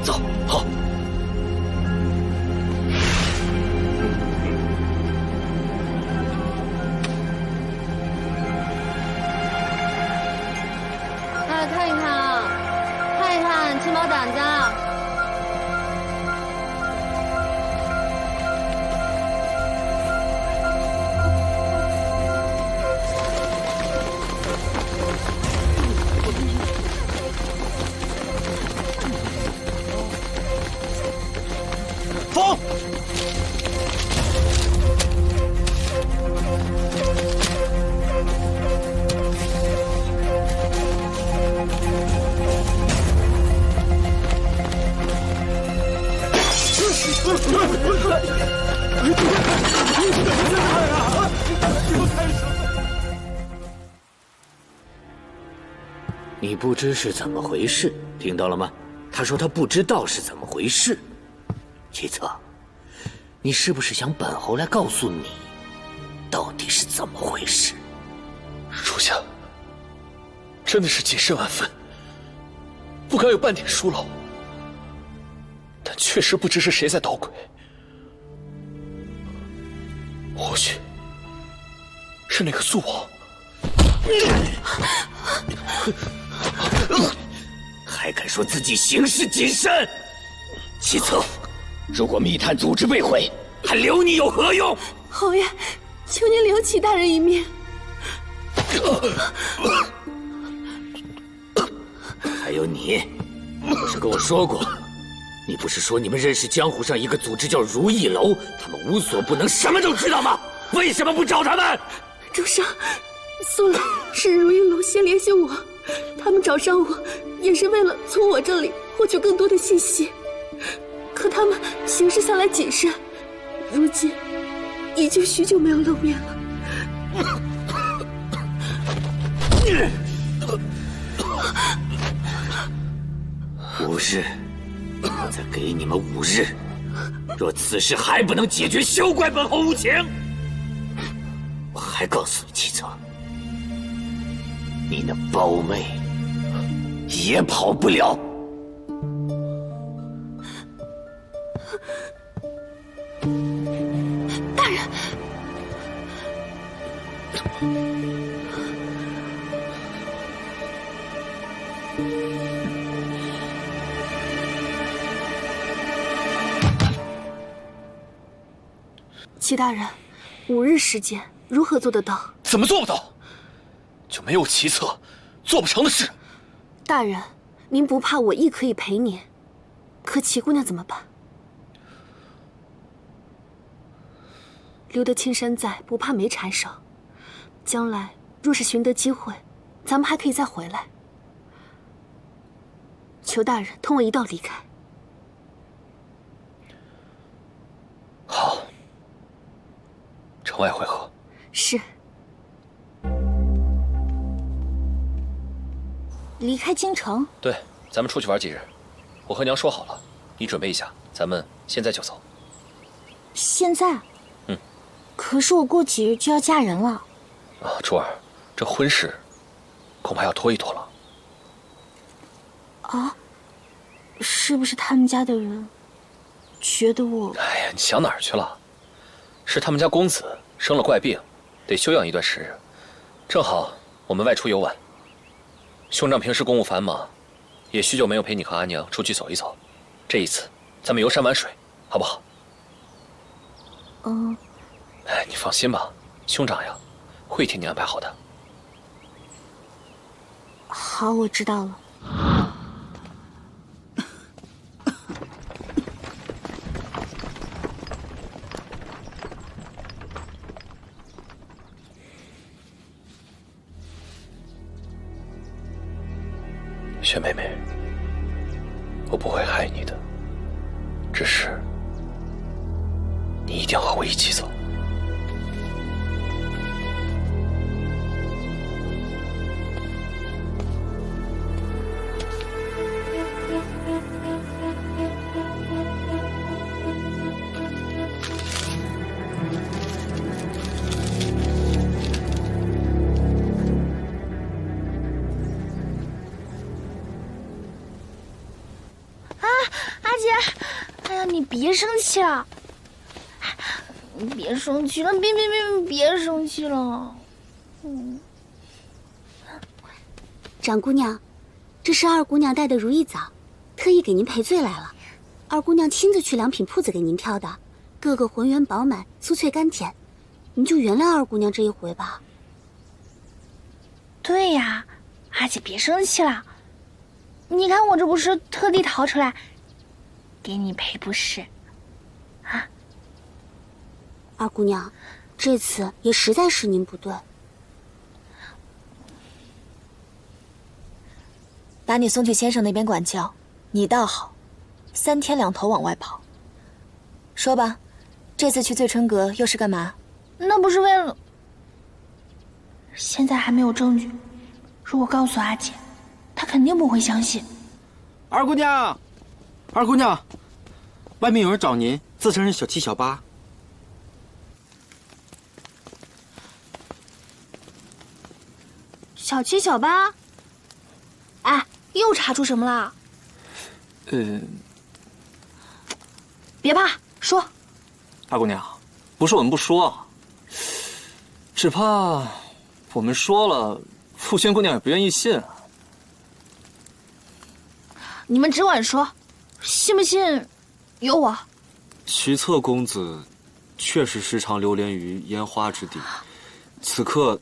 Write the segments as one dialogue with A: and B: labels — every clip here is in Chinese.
A: 走，好。
B: 来看一看啊，看一看青毛胆子啊。
A: 风，
C: 你不知是怎么回事，听到了吗？他说他不知道是怎么回事。齐策，你是不是想本侯来告诉你，到底是怎么回事？
A: 属下真的是谨慎万分，不敢有半点疏漏。但确实不知是谁在捣鬼，或许是那个肃王。
C: 还敢说自己行事谨慎？齐策，如果密探组织被毁，还留你有何用？
B: 侯爷，求您留齐大人一命。
C: 还有你，不是跟我说过，你不是说你们认识江湖上一个组织叫如意楼，他们无所不能，什么都知道吗？为什么不找他们？
B: 主上，素来是如意楼先联系我，他们找上我也是为了从我这里获取更多的信息。可他们行事向来谨慎，如今已经许久没有露面了。
C: 5日，我再给你们5日。若此事还不能解决，休怪本侯无情。我还告诉你，齐策，你那胞妹也跑不了。
B: 大人，齐大人，5日时间如何做得到？
A: 怎么做不到？就没有齐策做不成的事。
B: 大人，您不怕我亦可以陪您，可齐姑娘怎么办？留得青山在，不怕没柴烧。将来若是寻得机会，咱们还可以再回来。求大人同我一道离开。
A: 好，城外会合。
B: 是。
D: 离开京城？
A: 对，咱们出去玩几日。我和娘说好了，你准备一下，咱们现在就走。
D: 现在？
A: 嗯。
D: 可是我过几日就要嫁人了。
A: 啊，珠儿，这婚事恐怕要拖一拖了。
D: 啊？是不是他们家的人觉得我……
A: 哎呀，你想哪儿去了？是他们家公子生了怪病，得休养一段时日。正好我们外出游玩。兄长平时公务繁忙，也许久没有陪你和阿娘出去走一走。这一次，咱们游山玩水，好不好？
D: 嗯。
A: 哎，你放心吧，兄长呀，会替你安排好的。
D: 好，我知道了。
A: 雪妹妹，我不会害你的，只是你一定要和我一起走。
D: 阿姐，哎呀，你别生气了，你别生气了，别生气了。
B: 长姑娘，这是二姑娘带的如意枣，特意给您赔罪来了。二姑娘亲自去良品铺子给您挑的，个个浑圆饱满，酥脆甘甜，您就原谅二姑娘这一回吧。
D: 对呀，阿姐别生气了，你看我这不是特地淘出来给你赔不是？啊，
B: 二姑娘，这次也实在是您不对。
E: 把你送去先生那边管教，你倒好，3天2头往外跑。说吧，这次去醉春阁又是干嘛？
D: 那不是为了……现在还没有证据，如果告诉阿姐，她肯定不会相信。
F: 二姑娘，二姑娘，外面有人找您，自称是小七小八。
D: 小七小八，哎，又查出什么了？别怕，说。
G: 二姑娘，不是我们不说，只怕我们说了，傅轩姑娘也不愿意信啊。
D: 你们只管说，信不信由我。
G: 徐策公子确实时常流连于烟花之地，此刻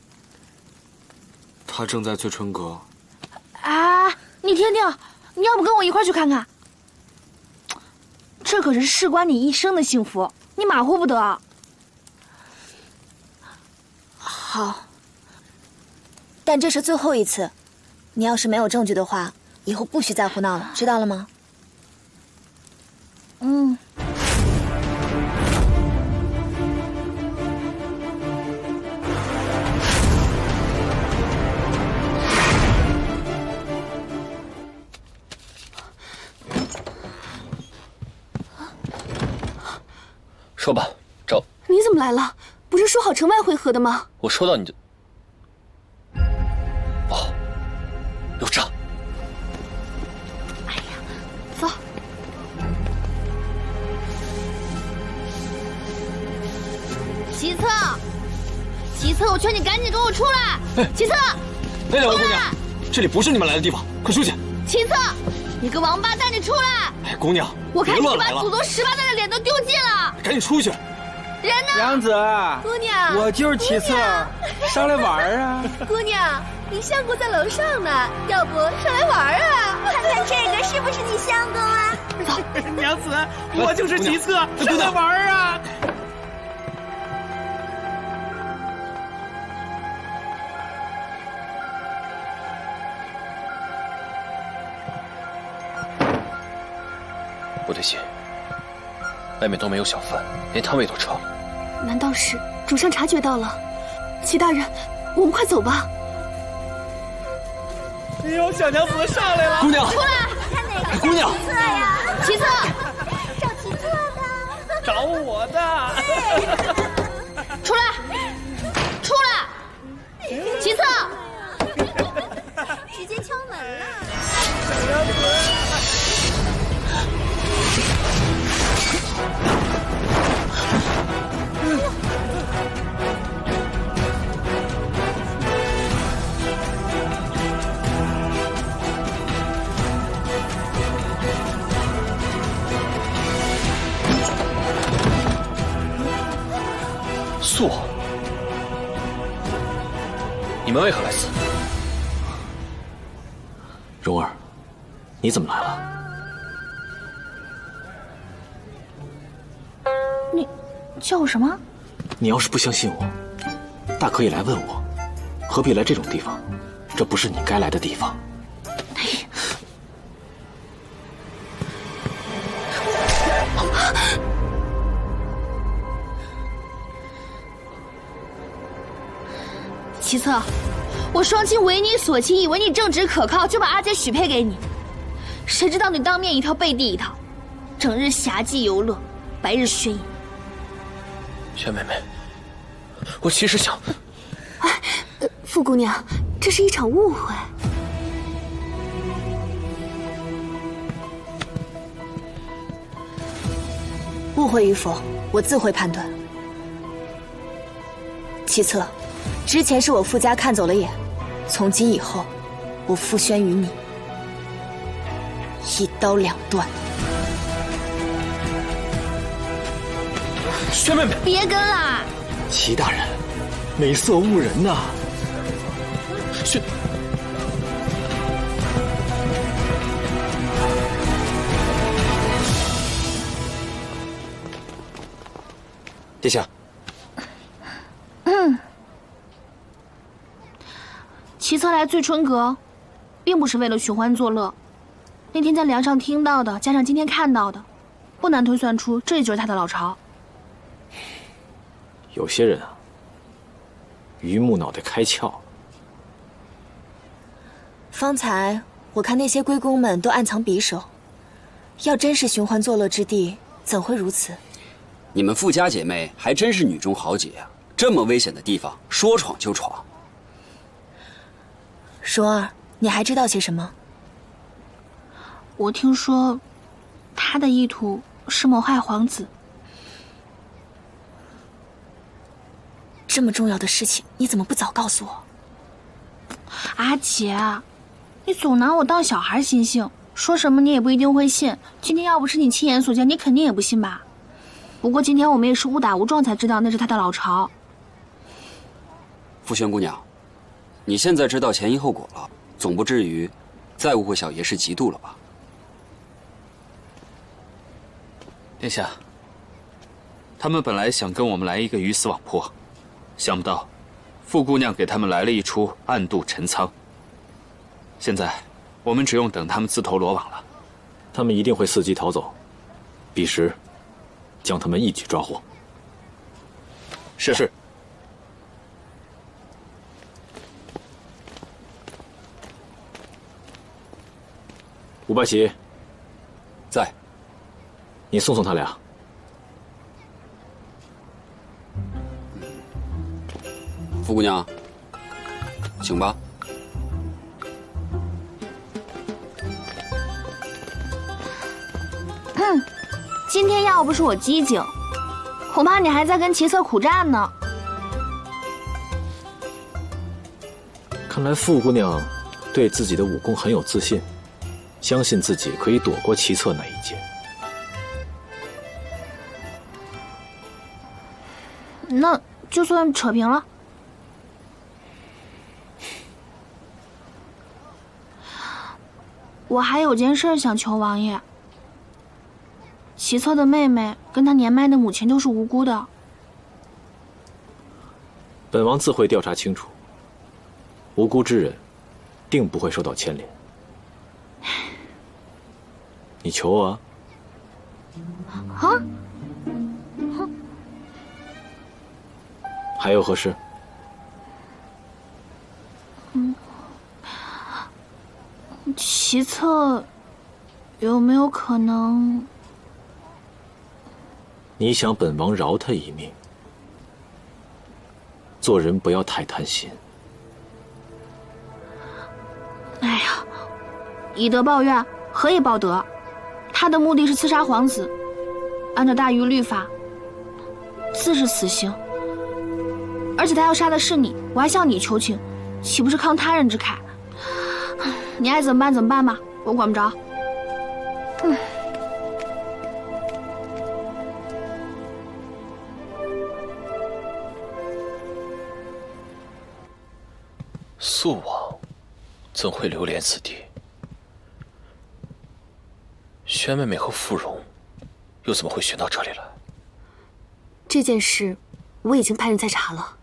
G: 他正在醉春阁。
D: 啊，你听听，你要不跟我一块去看看？这可是事关你一生的幸福，你马虎不得。
E: 好，但这是最后一次，你要是没有证据的话，以后不许再胡闹了，知道了吗？
D: 嗯。
A: 说吧，找。
B: 你怎么来了？不是说好城外会合的吗？
A: 我收到你的，不好，有诈！
B: 哎呀，走。
D: 齐策，齐策，我劝你赶紧跟我出来！齐策，
G: 哎，两位姑娘，这里不是你们来的地方，快出去！
D: 齐策，你个王八蛋，你出来！
G: 哎，姑娘，
D: 我看你
G: 别乱来了
D: 把祖宗18代的脸都丢尽了！
G: 赶紧出去！
D: 人呢？
F: 娘子，
B: 姑娘，
F: 我就是齐策，上来玩啊！
B: 姑娘，你相公在楼上呢，要不上来玩啊？看看这个是不是你相公啊？
F: 娘子，我就是齐策，上来玩啊！
A: 不对劲，外面都没有小贩，连摊位都撤了。
B: 难道是主上察觉到了？齐大人，我们快走吧。
F: 有小娘子上来了，
G: 姑娘，
D: 出来！
B: 看哪个
G: 姑娘，
B: 齐策呀？
D: 齐策，
B: 找齐策的。
F: 找我的。
D: 出来！出来！齐策，
B: 直接敲门了。
A: 素，你们为何来此？
G: 蓉儿，你怎么来了？
D: 你叫我什么？
G: 你要是不相信我，大可以来问我，何必来这种地方？这不是你该来的地方。
D: 齐策，我双亲为你所亲，以为你正直可靠，就把阿姐许配给你。谁知道你当面一套，背地一套，整日侠妓游乐，白日宣淫。
A: 轩妹妹，我其实想……
B: 傅姑娘，这是一场误会。
E: 误会与否，我自会判断。其策，之前是我傅家看走了眼，从今以后，我傅轩与你一刀两断。
A: 轩妹妹，
D: 别跟啦！
G: 齐大人，美色误人呐！
A: 轩，
G: 殿下，
D: 齐策来醉春阁，并不是为了寻欢作乐。那天在梁上听到的，加上今天看到的，不难推算出这就是他的老巢。
G: 有些人啊，榆木脑袋开窍。
E: 方才我看那些龟公们都暗藏匕首，要真是寻欢作乐之地，怎会如此？
H: 你们傅家姐妹还真是女中豪杰啊！这么危险的地方，说闯就闯。
E: 蓉儿，你还知道些什么？
D: 我听说，他的意图是谋害皇子。
E: 这么重要的事情，你怎么不早告诉我？
D: 阿姐，你总拿我当小孩心性，说什么你也不一定会信。今天要不是你亲眼所见，你肯定也不信吧？不过今天我们也是误打误撞才知道那是他的老巢。
H: 傅轩姑娘，你现在知道前因后果了，总不至于再误会小爷是嫉妒了吧？
G: 殿下，他们本来想跟我们来一个鱼死网破，想不到傅姑娘给他们来了一出暗度陈仓。现在我们只用等他们自投罗网了。
I: 他们一定会伺机逃走，彼时将他们一举抓获。
G: 是。
I: 伍拜奇，
H: 在。
I: 你送送他俩。
H: 傅姑娘，请吧。
D: 今天要不是我机警，恐怕你还在跟齐策苦战呢。
I: 看来傅姑娘对自己的武功很有自信，相信自己可以躲过齐策那一劫。
D: 那就算扯平了。我还有件事想求王爷。齐策的妹妹跟他年迈的母亲都是无辜的。
I: 本王自会调查清楚，无辜之人定不会受到牵连。你求我
D: 啊？
I: 还有何事？
D: 齐策有没有可能？
I: 你想本王饶他一命？做人不要太贪心。
D: 哎呀，以德报怨，何以报德？他的目的是刺杀皇子，按照大禹律法，自是死刑。而且他要杀的是你，我还向你求情，岂不是慷他人之慨？你爱怎么办怎么办吧，我管不着。
A: 肃王怎会流连此地？轩妹妹和傅蓉又怎么会寻到这里来？
B: 这件事我已经派人在查了，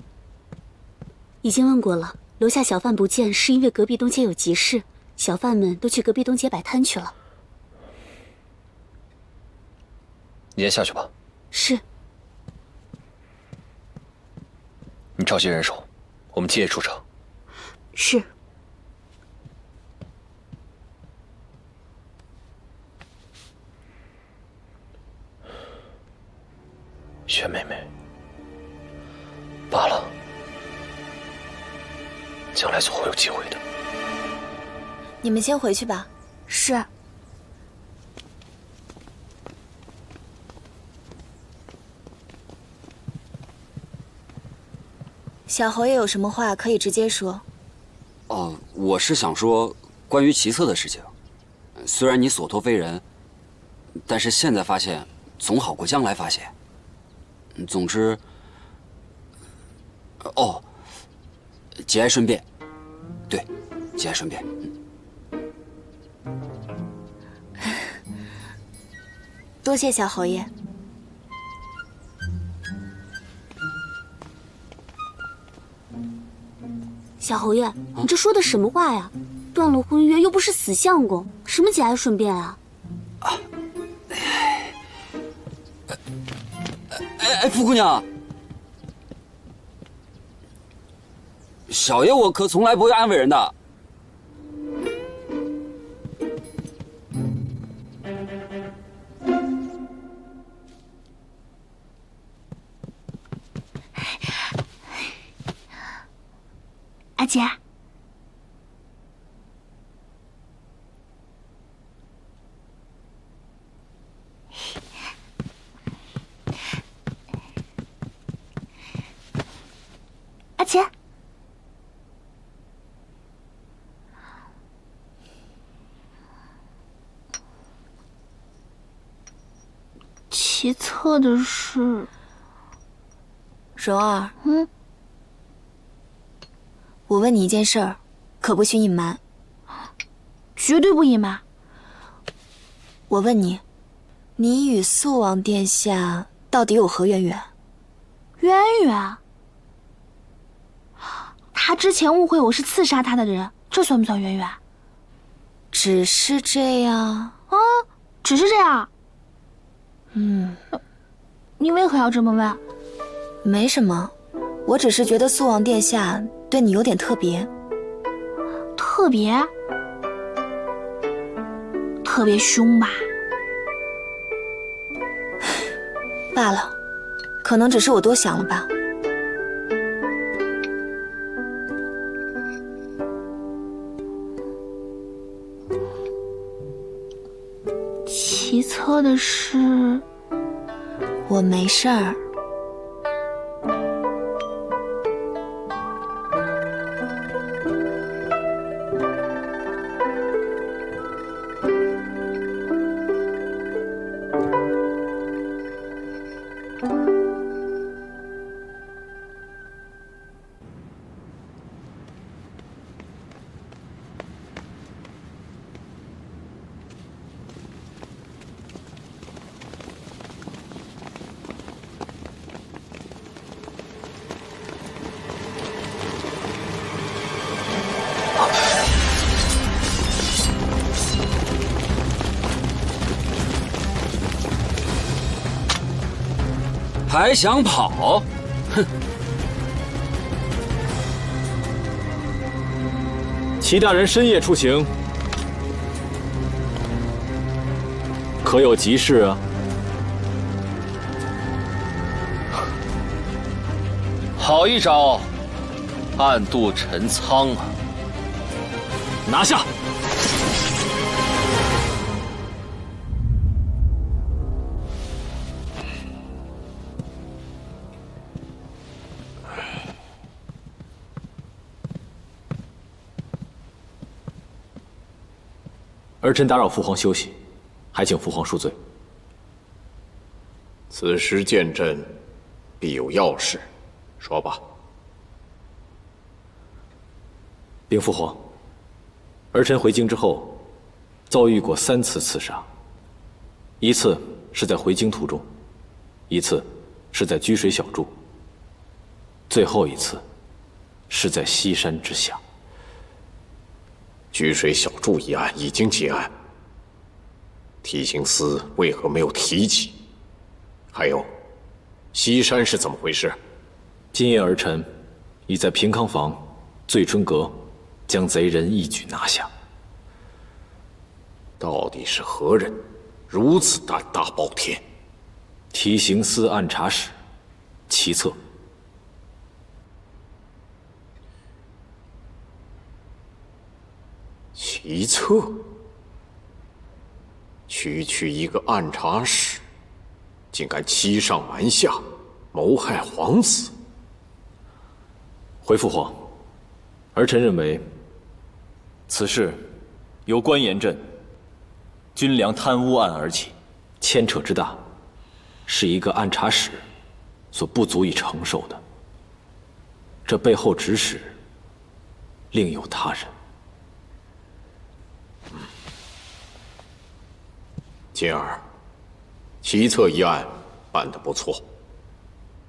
B: 已经问过了。楼下小贩不见，是因为隔壁东街有急事，小贩们都去隔壁东街摆摊去了。
A: 你先下去吧。
B: 是。
A: 你召集人手，我们接夜出城。
B: 是。
A: 轩妹妹，罢了，将来总会有机会的。
E: 你们先回去吧。
D: 是。
E: 小侯爷有什么话可以直接说。
H: 哦，我是想说关于齐策的事情。虽然你所托非人，但是现在发现总好过将来发现。总之，哦，节哀顺变，对，节哀顺变。
E: 多谢小侯爷。
B: 小侯爷，你这说的什么话呀？断了婚约又不是死相公，什么节哀顺变啊？
H: 傅姑娘，小爷我可从来不会安慰人的。
B: 阿姐，阿姐，齐策的事，
E: 蓉儿，我问你一件事儿，可不许隐瞒。
B: 绝对不隐瞒。
E: 我问你，你与肃王殿下到底有何渊源？
B: 渊源？他之前误会我是刺杀他的人，这算不算渊源？
E: 只是这样
B: 啊？只是这样？你为何要这么问？
E: 没什么，我只是觉得肃王殿下对你有点特别。
B: 特别？特别凶吧？
E: 罢了，可能只是我多想了吧。
B: 齐策的事，
E: 我没事儿。
H: 还想跑？哼！
I: 齐大人深夜出行，可有急事啊？
A: 好一招，暗度陈仓啊！
I: 拿下！儿臣打扰父皇休息，还请父皇恕罪。
J: 此时见朕，必有要事，说吧。
I: 禀父皇，儿臣回京之后，遭遇过3次刺杀，一次是在回京途中，一次是在居水小筑，最后一次是在西山之下。
J: 居水小筑一案已经结案，提刑司为何没有提起？还有，西山是怎么回事？
I: 今夜儿臣已在平康坊、醉春阁将贼人一举拿下。
J: 到底是何人如此胆大包天？
I: 提刑司按察使齐策。
J: 齐策，区一个按察使，竟敢欺上瞒下，谋害皇子。
I: 回父皇，儿臣认为，此事由关盐镇军粮贪污案而起，牵扯之大，是一个按察使所不足以承受的。这背后指使另有他人。
J: 金儿，齐策一案办得不错。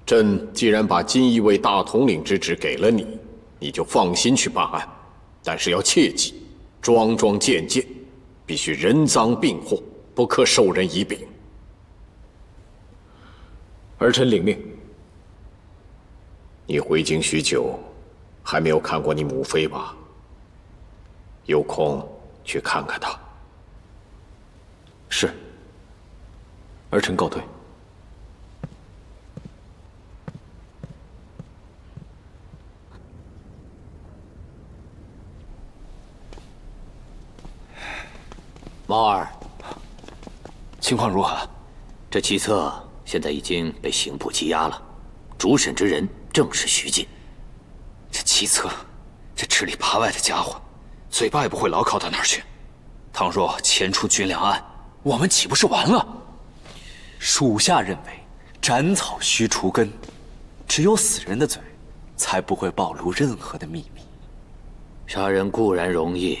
J: 朕既然把锦衣卫大统领之职给了你，你就放心去办案，但是要切记，桩桩件件必须人赃并获，不可授人以柄。
I: 儿臣领命。
J: 你回京许久，还没有看过你母妃吧？有空去看看她。
I: 是。儿臣告退。
C: 猫儿，
G: 情况如何？
C: 这齐策现在已经被刑部羁押了，主审之人正是徐进。
G: 这齐策，这吃里扒外的家伙，嘴巴也不会牢靠到哪儿去。倘若牵出军粮案，我们岂不是完了？
K: 属下认为，斩草须除根，只有死人的嘴，才不会暴露任何的秘密。
C: 杀人固然容易，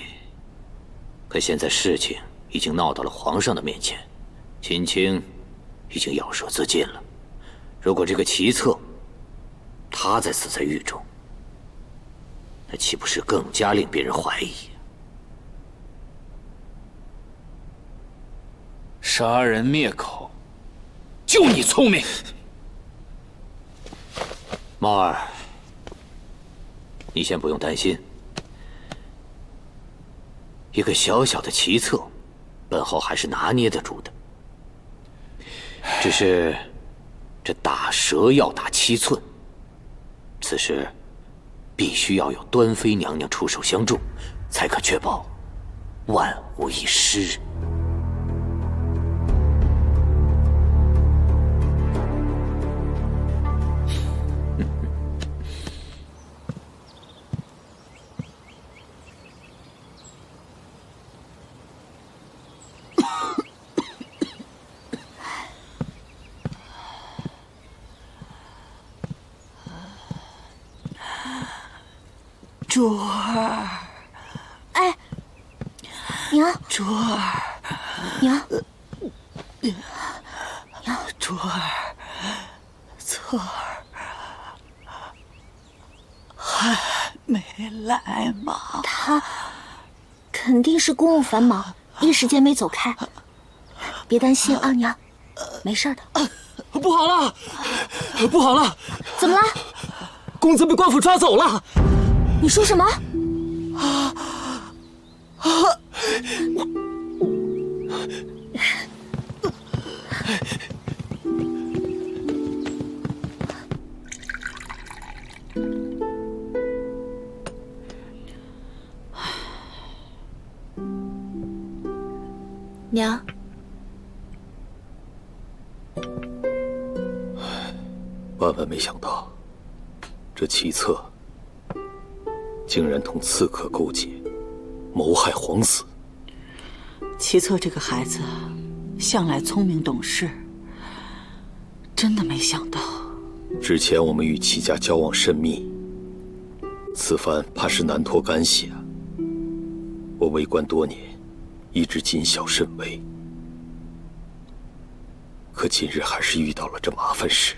C: 可现在事情已经闹到了皇上的面前，秦青已经咬舌自尽了。如果这个齐策，他再死在狱中，那岂不是更加令别人怀疑？
G: 杀人灭口，就你聪明。
C: 猫儿，你先不用担心。一个小小的齐策，本后还是拿捏得住的。只是这打蛇要打7寸，此时必须要有端妃娘娘出手相助，才可确保万无一失。
D: 珠儿，哎，娘，
L: 珠儿，
D: 娘，
L: 娘，珠儿，策儿还没来吗？
D: 他肯定是公务繁忙，一时间没走开。别担心啊，娘，没事的。
F: 不好了，不好了！
D: 怎么了？
F: 公子被官府抓走了！
D: 你说什么？
E: 娘，
I: 万万没想到，这齐策竟然同刺客勾结，谋害皇子。
L: 齐策这个孩子向来聪明懂事，真的没想到。
I: 之前我们与齐家交往甚密，此番怕是难脱干系啊。我为官多年，一直谨小慎微，可今日还是遇到了这麻烦事，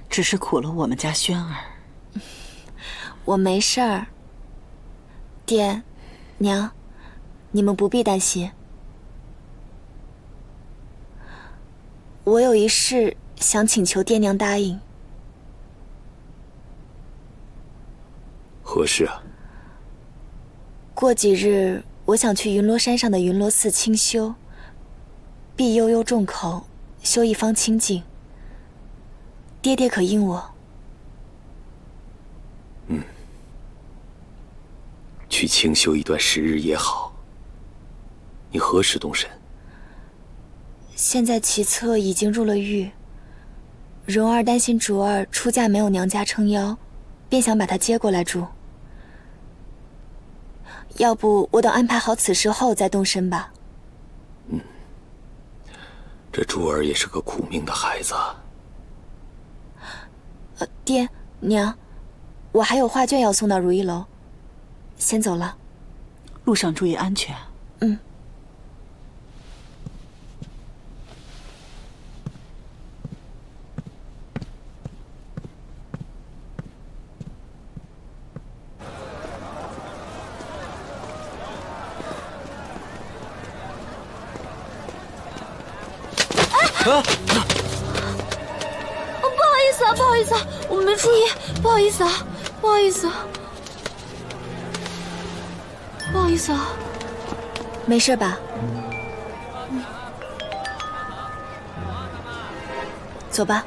L: 只是苦了我们家轩儿。
E: 我没事儿。爹，娘，你们不必担心。我有一事想请求爹娘答应。
I: 何事啊？
E: 过几日我想去云罗山上的云罗寺清修，避悠悠众口，修一方清净。爹爹可应我？
I: 去清修一段时日也好。你何时动身？
E: 现在齐策已经入了狱，蓉儿担心竹儿出嫁没有娘家撑腰，便想把她接过来住。要不我等安排好此事后再动身吧。
I: 这珠儿也是个苦命的孩子。
E: 爹娘，我还有画卷要送到如意楼，先走了。
L: 路上注意安全。
E: 嗯。
D: 啊！不好意思啊，不好意思啊，我没注意，不好意思啊，不好意思啊，不好意思啊。
E: 没事吧？走吧。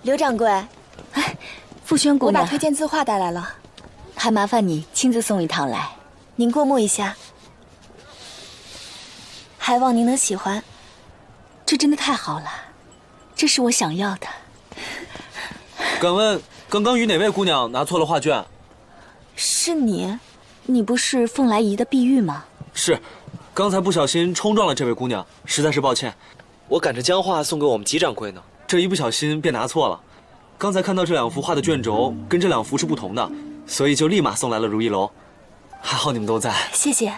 E: 刘掌柜，
M: 傅轩姑娘，
E: 我把推荐字画带来了。
M: 还麻烦你亲自送一趟来，
E: 您过目一下，还望您能喜欢。
M: 这真的太好了，这是我想要的。
K: 敢问，刚刚与哪位姑娘拿错了画卷？
E: 是你？
M: 你不是凤来仪的碧玉吗？
K: 是，刚才不小心冲撞了这位姑娘，实在是抱歉。我赶着将画送给我们吉掌柜呢，这一不小心便拿错了。刚才看到这两幅画的卷轴跟这两幅是不同的。所以就立马送来了如意楼，还好你们都在。
E: 谢谢。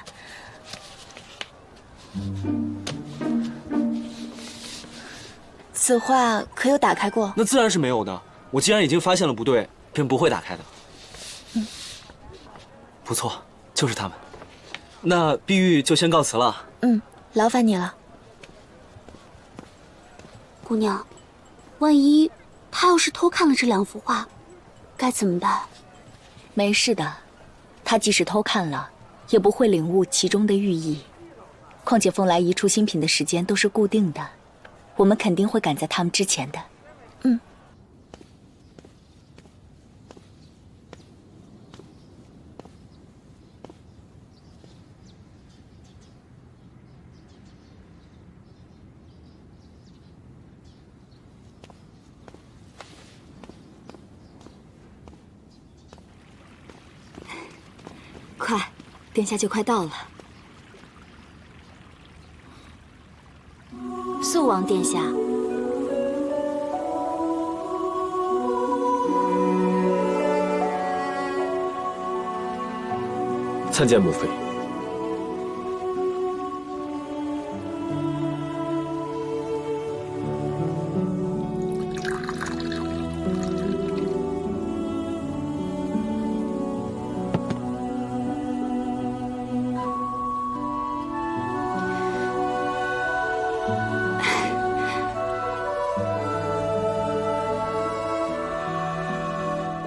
E: 此画可有打开过？
K: 那自然是没有的。我既然已经发现了不对，便不会打开的。不错，就是他们。那碧玉就先告辞了。
E: 劳烦你了。
D: 姑娘，万一他要是偷看了这两幅画，该怎么办？
M: 没事的，他即使偷看了，也不会领悟其中的寓意。况且凤来仪出新品的时间都是固定的，我们肯定会赶在他们之前的。快，殿下就快到了。
D: 速王殿下。
I: 参见母妃。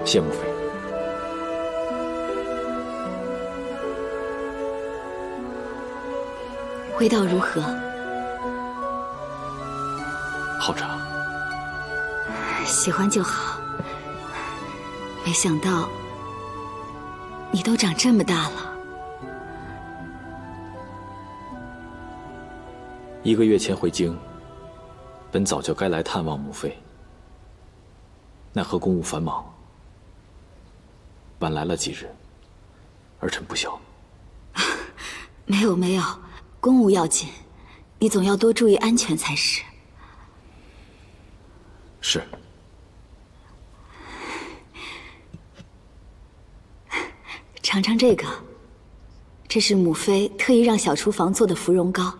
I: 谢母妃。
M: 味道如何？
I: 好茶。
M: 喜欢就好。没想到你都长这么大了。
I: 1个月前回京，本早就该来探望母妃，奈何公务繁忙，晚来了几日，儿臣不孝。
M: 没有没有，公务要紧，你总要多注意安全才是。
I: 是。
M: 尝尝这个，这是母妃特意让小厨房做的芙蓉糕，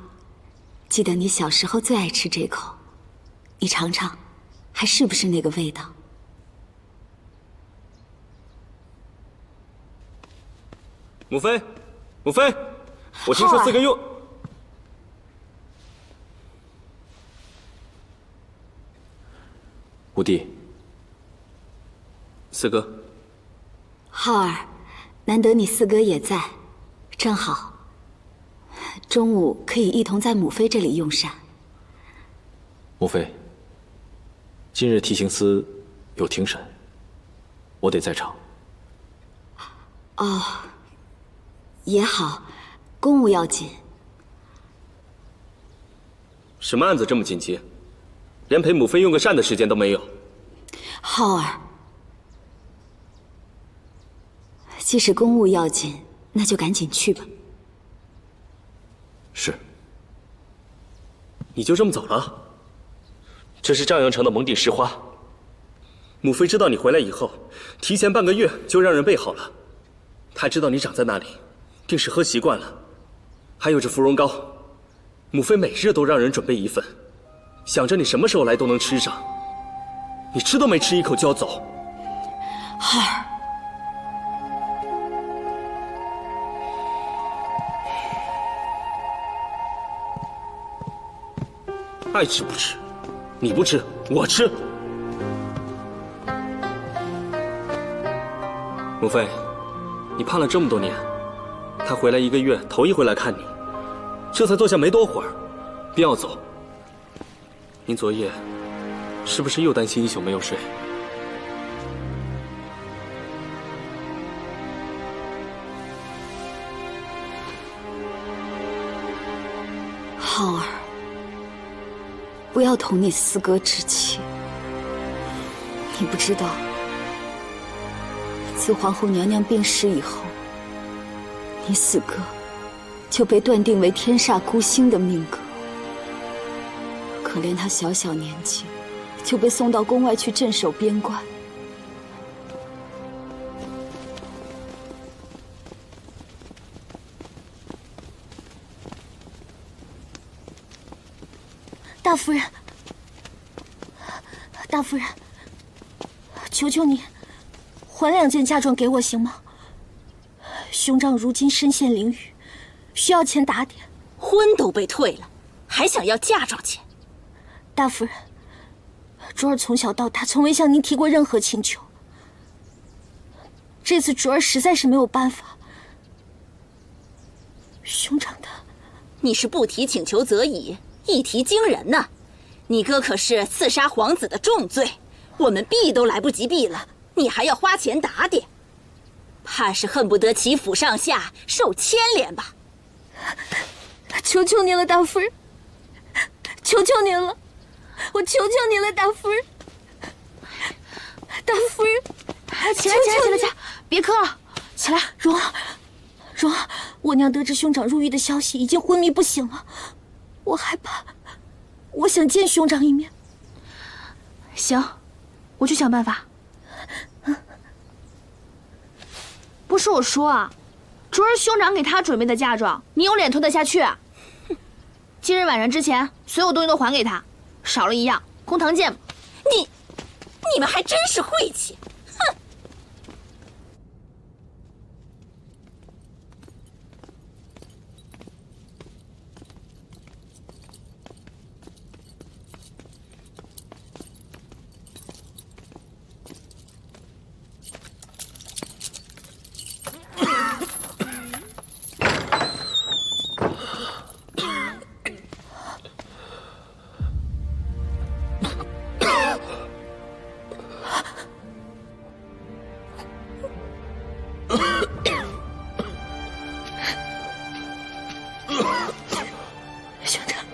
M: 记得你小时候最爱吃这口，你尝尝，还是不是那个味道？
K: 母妃，母妃，我听说4个月。
I: 五弟。
K: 四哥。
M: 浩儿，难得你四哥也在，正好，中午可以一同在母妃这里用膳。
I: 母妃，今日提刑司有庭审，我得在场。
M: 哦，也好，公务要紧。
K: 什么案子这么紧急？连陪母妃用个膳的时间都没有。
M: 浩儿，既是公务要紧，那就赶紧去吧。
I: 是。
K: 你就这么走了？这是丈阳城的蒙顶石花。母妃知道你回来以后，提前半个月就让人备好了。她知道你长在那里，定是喝习惯了。还有这芙蓉糕，母妃每日都让人准备一份，想着你什么时候来都能吃上。你吃都没吃一口就要走。
M: 浩儿，
K: 爱吃不吃，你不吃，我吃。母妃，你盼了这么多年，他回来1个月，头一回来看你，这才坐下没多会儿，便要走。您昨夜是不是又担心一宿没有睡？
M: 浩儿，不要同你思哥置气。你不知道，自皇后娘娘病逝以后，你四哥就被断定为天煞孤星的命格。可怜他小小年纪就被送到宫外去镇守边关。
D: 大夫人，大夫人，求求你，还2件嫁妆给我行吗？兄长如今身陷囹圄，需要钱打点。
L: 婚都被退了，还想要嫁妆钱？
D: 大夫人，卓儿从小到大从未向您提过任何请求，这次卓儿实在是没有办法。兄长的，
L: 你是不提请求则已，一提惊人呐！你哥可是刺杀皇子的重罪，我们避都来不及避了，你还要花钱打点，怕是恨不得齐府上下受牵连吧？
D: 求求您了，大夫人，求求您了，我求求您了，大夫人，大夫人，起来，别磕了，起来，蓉儿，我娘得知兄长入狱的消息，已经昏迷不醒了，我害怕，我想见兄长一面。行，我去想办法。不是我说啊，卓儿兄长给他准备的嫁妆，你有脸吞得下去？今日晚上之前，所有东西都还给他，少了一样，空堂见。
L: 你们还真是晦气！哼！
D: 兄长，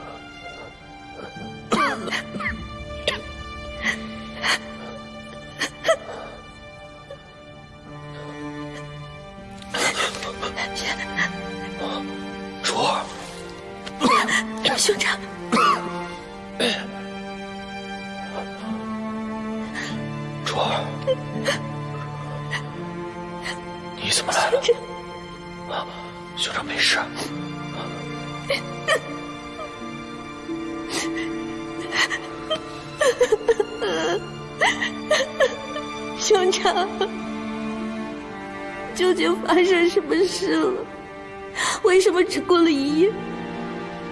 A: 卓儿，
D: 兄长，
A: 卓儿，你怎么来了？啊，兄长没事。
D: 兄长，究竟发生什么事了？为什么只过了1夜，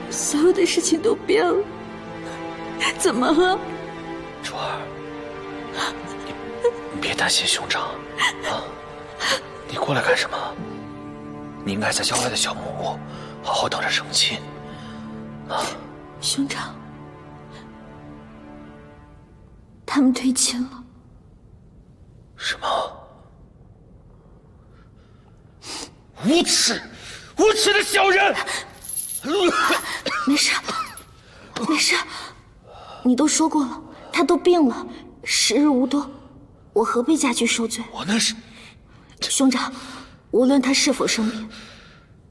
D: 所有的事情都变了？怎么了？
A: 卓儿，你别担心兄长啊！你过来干什么？你应该在郊外的小木屋好好等着成亲啊！
D: 兄长，他们推亲了。
A: 什么？无耻！无耻的小人！
D: 没事，没事，你都说过了，他都病了，时日无多，我何必加剧受罪？
A: 我那是……
D: 兄长，无论他是否生病，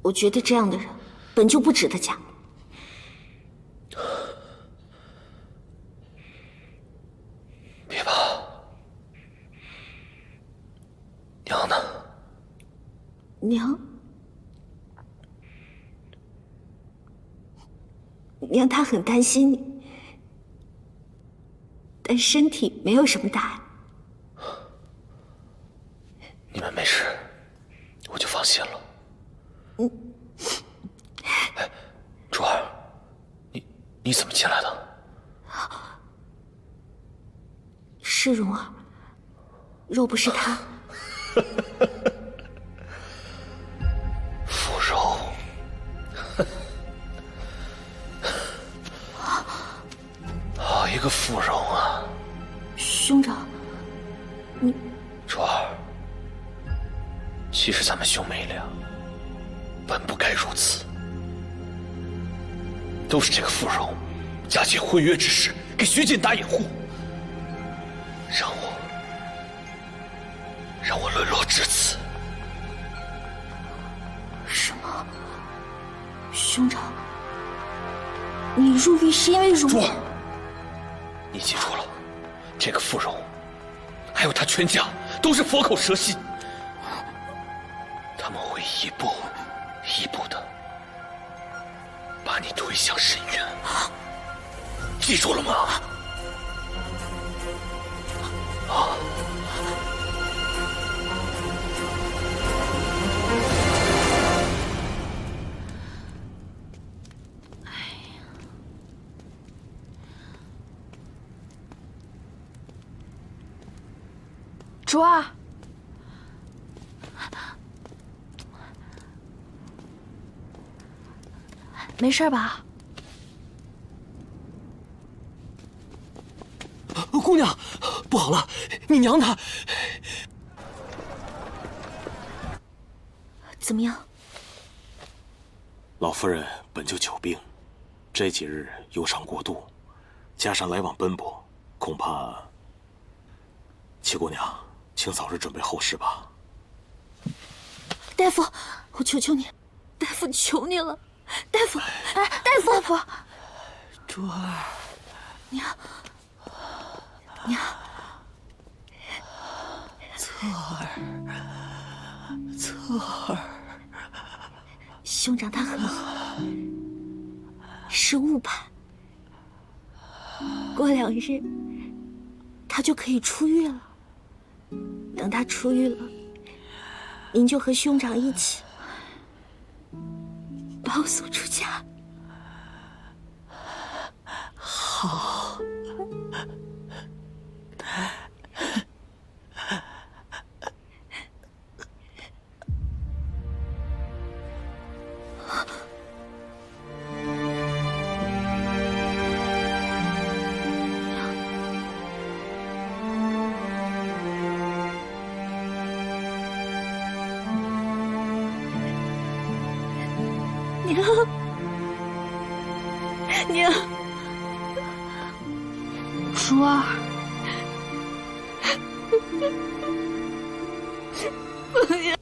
D: 我觉得这样的人本就不值得嫁。
A: 别怕，娘呢？
D: 娘她很担心你，但身体没有什么大碍。
A: 你们没事，我就放心了。哎，珠儿，你怎么进来的？
D: 是蓉儿，若不是她，
A: 芙蓉，好一个芙蓉啊！
D: 兄长，你
A: 珠儿，其实咱们兄妹俩本不该如此，都是这个芙蓉假借婚约之事给徐锦打掩护，让我沦落至此。
D: 什么？兄长，你入狱是因为蓉？
A: 珠儿，你记住了，这个芙蓉，还有她全家，都是佛口蛇心，他们会一步一步的把你推向深渊，记住了吗？啊！
D: 竹儿，没事吧？
K: 姑娘，不好了，你娘她……
D: 怎么样？
N: 老夫人本就久病，这几日忧伤过度，加上来往奔波，恐怕……七姑娘，请早日准备后事吧。
D: 大夫，我求求你，大夫，求你了，大夫，哎，大夫，
K: 珠儿，
D: 娘，
K: 侧儿，
D: 兄长他很好，是误判，过2日他就可以出狱了。等他出狱了，您就和兄长一起把我送出家。
K: 好。
D: 娘，珠儿，娘，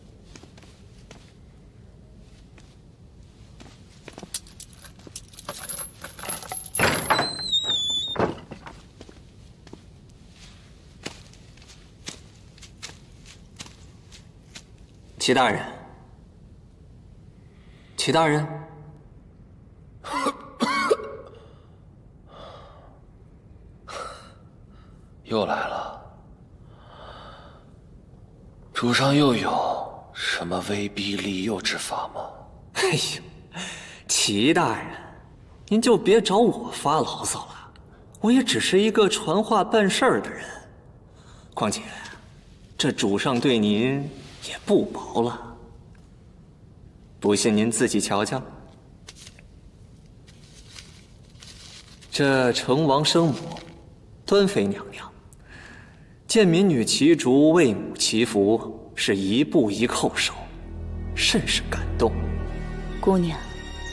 K: 齐大人，齐大人。
A: 又来了，主上又有什么威逼利诱之法吗？
K: 哎呦，齐大人，您就别找我发牢骚了，我也只是一个传话办事儿的人。况且，这主上对您也不薄了，不信您自己瞧瞧。这成王生母，端妃娘娘。见民女齐竹为母祈福，是一步一叩首，甚是感动。
M: 姑娘，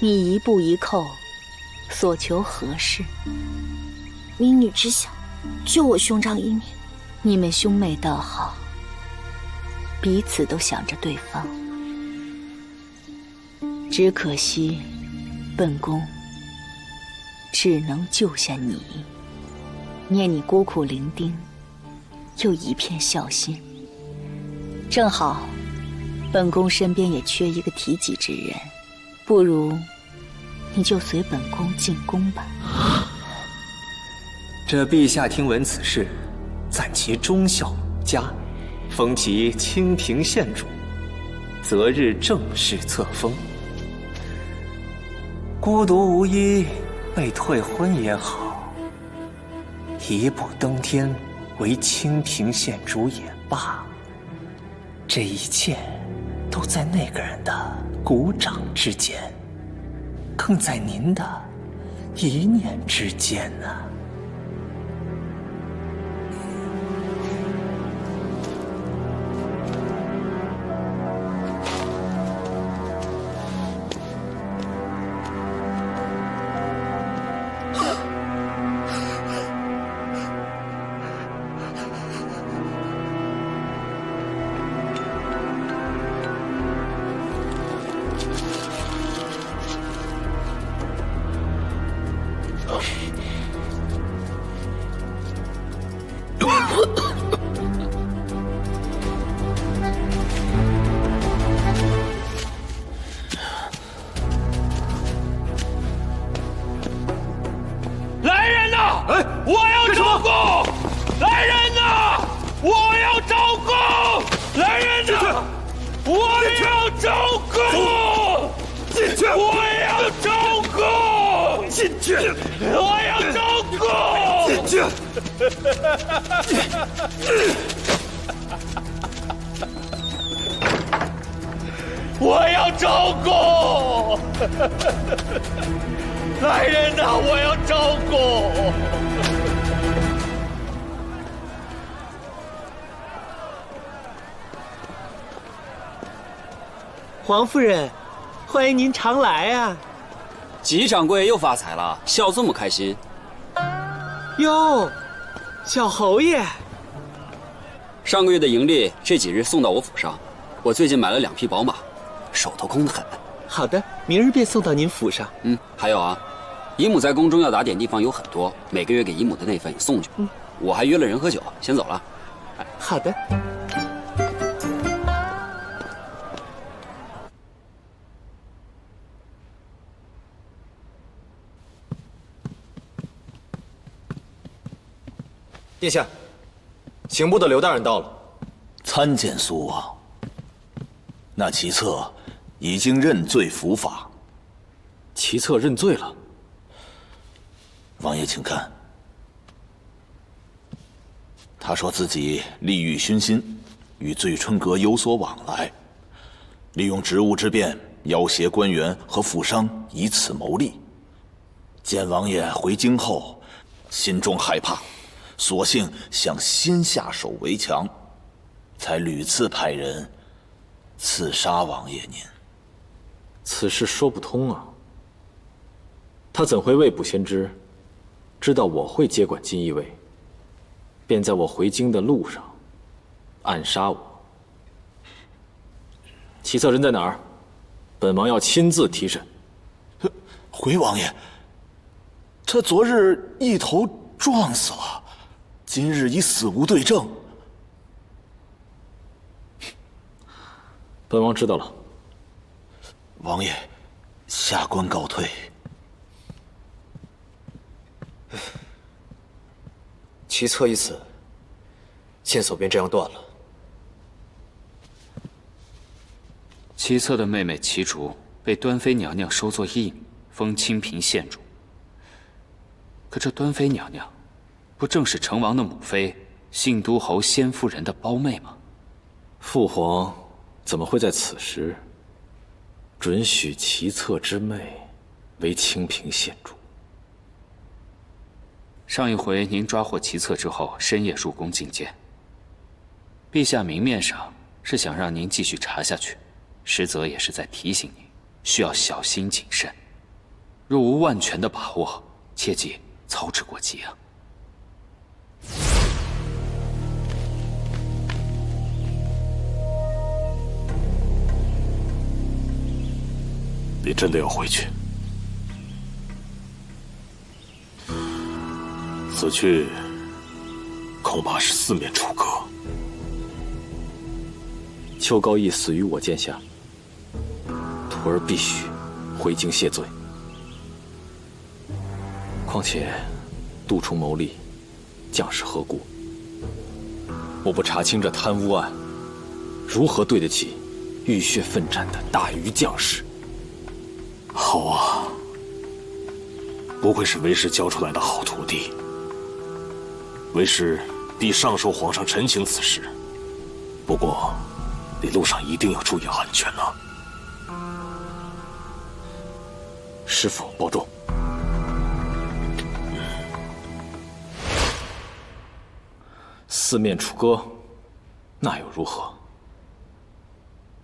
M: 你一步一叩，
D: 所求何事？民女只想救我兄长一命。
E: 你们兄妹倒好，彼此都想着对方。只可惜，本宫只能救下你。念你孤苦伶仃，又一片孝心，正好，本宫身边也缺一个提己之人，不如你就随本宫进宫吧。
O: 这陛下听闻此事，赞其忠孝佳，封其清平县主，择日正式册封。孤独无依，被退婚也好，一步登天为清平县主也罢。这一切都在那个人的鼓掌之间，更在您的一念之间呢。
P: 来人呐！哎，我要招供！来人呐！我要招供！来人呐！我要招供！进去！我要招供！进去！我要招供！进去！我要招供！来人呐！我要招供！
Q: 皇夫人，欢迎您常来啊！
H: 吉掌柜又发财了，笑这么开心。
Q: 哟，小侯爷，
H: 上个月的盈利这几日送到我府上，我最近买了2匹宝马，手头空得很。
Q: 好的，明日便送到您府上。
H: 还有啊，姨母在宫中要打点地方有很多，每个月给姨母的那份也送去。我还约了人喝酒，先走了。
Q: 好的。
I: 殿下，刑部的刘大人到了。
R: 参见苏王。那齐策已经认罪伏法。
I: 齐策认罪了。
R: 王爷，请看。他说自己利欲熏心，与醉春阁有所往来，利用职务之便要挟官员和富商，以此谋利。见王爷回京后，心中害怕。索性想先下手为强，才屡次派人刺杀王爷您。
I: 此事说不通啊！他怎会未卜先知，知道我会接管锦衣卫，便在我回京的路上暗杀我？齐策人在哪儿？本王要亲自提审。
R: 回王爷，他昨日一头撞死了。今日已死无对证。
I: 本王知道了。
R: 王爷，下官告退。
I: 齐策一死，线索便这样断了。
G: 齐策的妹妹齐竹被端妃娘娘收作义女，封清平县主。可这端妃娘娘，不正是成王的母妃，信都侯先夫人的胞妹吗？
I: 父皇怎么会在此时准许齐策之妹为清平县主？
G: 上一回您抓获齐策之后，深夜入宫觐见。陛下明面上是想让您继续查下去，实则也是在提醒您需要小心谨慎。若无万全的把握，切忌操之过急啊！
N: 你真的要回去？此去恐怕是四面楚歌。
I: 邱高义死于我剑下，徒儿必须回京谢罪。况且，杜冲谋利，将士何辜？我不查清这贪污案，如何对得起浴血奋战的大禹将士？
N: 好啊，不愧是为师教出来的好徒弟。为师必上受皇上陈情此事，不过你路上一定要注意安全啊！
I: 师父保重。四面楚歌，那又如何？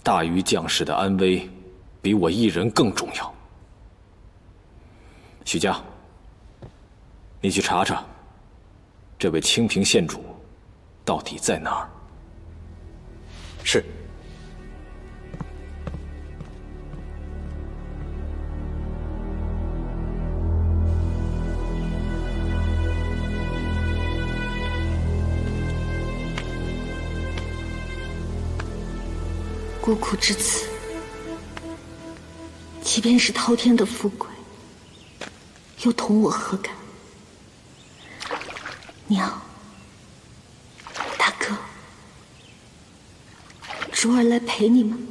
I: 大禹将士的安危，比我一人更重要。许家，你去查查，这位清平县主到底在哪儿？是。
M: 孤苦至此，即便是滔天的富贵，又同我何干？娘，大哥，竹儿来陪你们吗？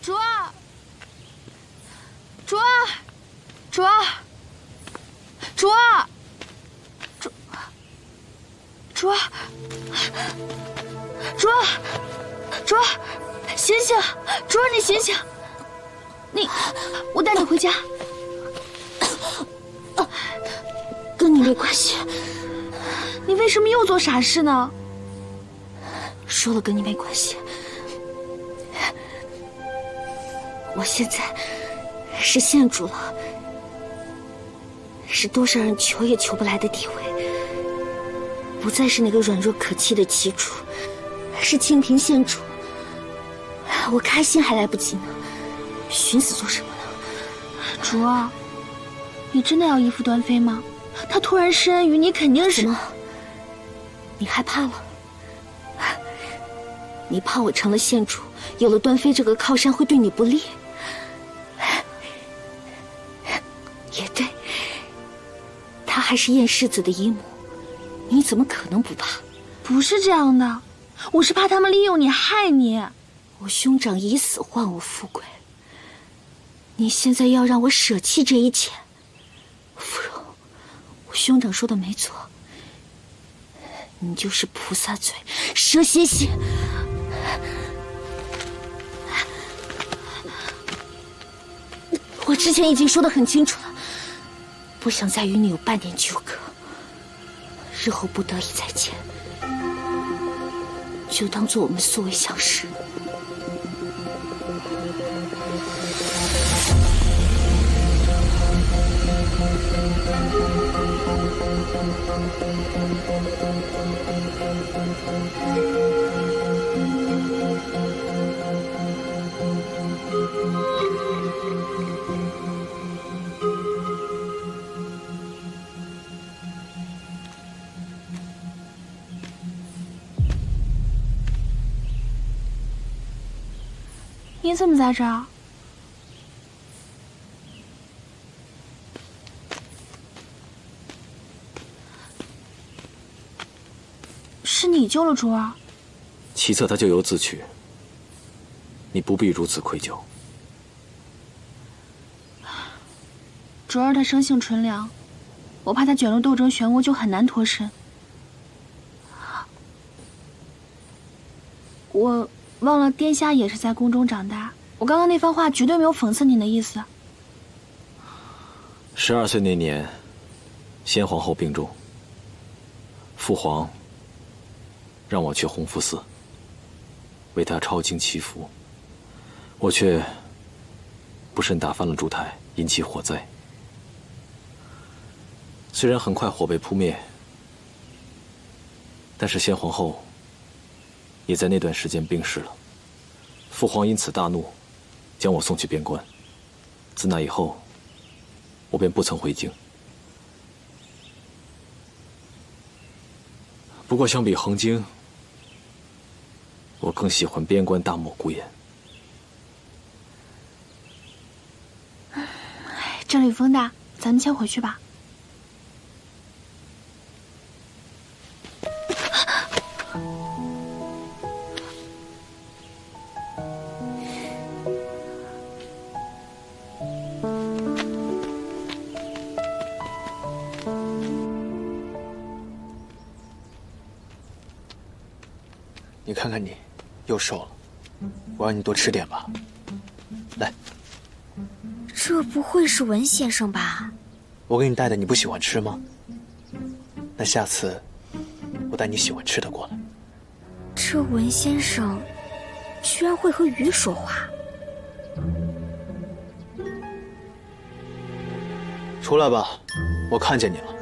D: 竹儿，竹儿，竹儿，竹儿，竹儿，竹儿，竹儿，醒醒！竹儿，你醒醒！我带你回家。
M: 跟你没关系。
D: 你为什么又做傻事呢？
M: 说了跟你没关系。我现在是县主了，是多少人求也求不来的地位，不再是那个软弱可欺的齐主，是清平县主。我开心还来不及呢，寻死做什么呢？
D: 竹儿，你真的要依附端妃吗？他突然施恩于你，肯定是……
M: 怎么？你害怕了？你怕我成了县主，有了端妃这个靠山会对你不利？也对，他还是燕世子的姨母，你怎么可能不怕？
D: 不是这样的，我是怕他们利用你害你。
M: 我兄长以死换我富贵，你现在要让我舍弃这一切？芙蓉，我兄长说的没错，你就是菩萨嘴，蛇蝎心。我之前已经说得很清楚了，不想再与你有半点纠葛。日后不得已再见，就当做我们素未相识。
D: 你怎么在这儿？是你救了竹儿？
I: 其策他咎由自取，你不必如此愧疚。
D: 卓儿她生性纯良，我怕她卷入斗争漩涡就很难脱身。我忘了殿下也是在宫中长大，我刚刚那番话绝对没有讽刺您的意思。
I: 12岁那年，先皇后病重，父皇让我去弘福寺为她抄经祈福，我却不慎打翻了烛台，引起火灾。虽然很快火被扑灭，但是先皇后也在那段时间病逝了。父皇因此大怒，将我送去边关。自那以后，我便不曾回京。不过相比横京，我更喜欢边关大漠孤烟。
D: 这里风大，咱们先回去吧。
F: 你看看你，又瘦了。我让你多吃点吧。来，
S: 这不会是文先生吧？
F: 我给你带的，你不喜欢吃吗？那下次我带你喜欢吃的过来。
S: 这文先生居然会和鱼说话。
F: 出来吧，我看见你了。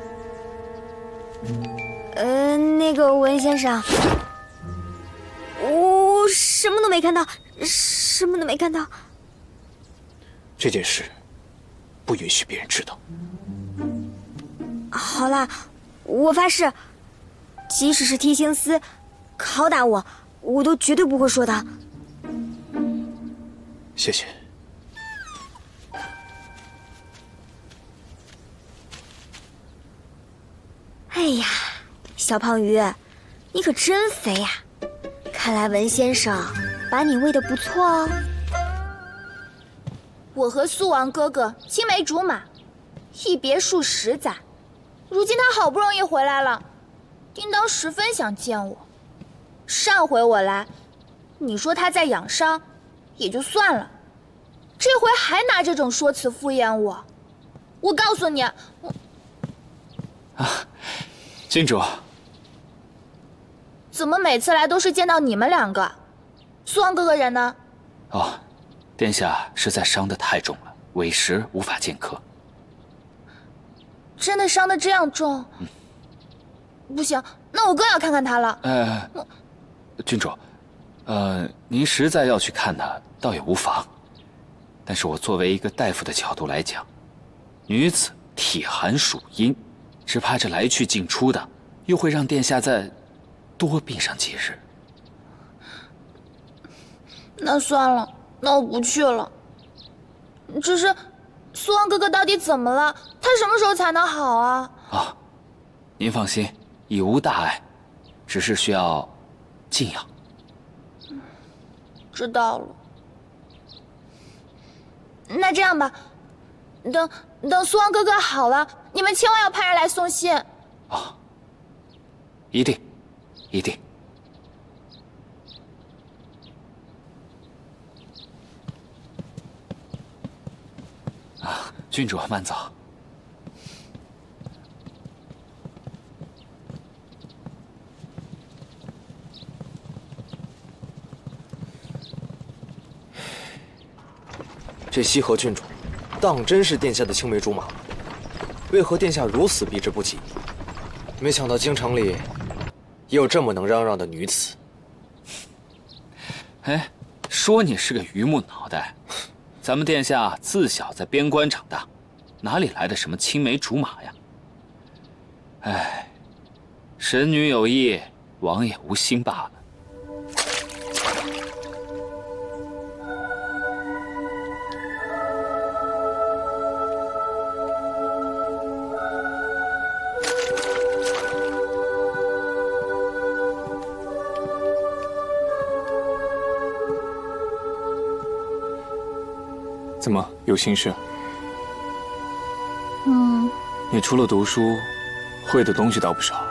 S: 那个文先生，我什么都没看到，什么都没看到。
F: 这件事不允许别人知道。
S: 好啦，我发誓，即使是提刑司拷打我，我都绝对不会说的。
F: 谢谢。
S: 哎呀，小胖鱼，你可真肥呀！看来文先生把你喂得不错哦。
D: 我和苏王哥哥青梅竹马，一别数10载，如今他好不容易回来了，叮当十分想见我。上回我来，你说他在养伤，也就算了，这回还拿这种说辞敷衍我。我告诉你，
G: 郡主，
D: 怎么每次来都是见到你们2个？苏王哥哥人呢？
G: 哦，殿下实在伤得太重了，委实无法见客。
D: 真的伤得这样重？不行，那我更要看看他了。
G: 郡主，您实在要去看他，倒也无妨。但是我作为一个大夫的角度来讲，女子体寒属阴，只怕这来去进出的，又会让殿下再多病上几日。
D: 那算了，那我不去了。只是，苏王哥哥到底怎么了？他什么时候才能好啊？
G: 您放心，已无大碍，只是需要静养。
D: 知道了。那这样吧，等苏王哥哥好了，你们千万要派人来送信。
G: 一定，一定。郡主慢走。
K: 这西河郡主，当真是殿下的青梅竹马，为何殿下如此避之不及？没想到京城里也有这么能嚷嚷的女子。
G: 哎，说你是个榆木脑袋，咱们殿下自小在边关长大，哪里来的什么青梅竹马呀？哎，神女有意，王爷无心罢了。
O: 怎么有心事？
K: 除了读书，会的东西倒不少。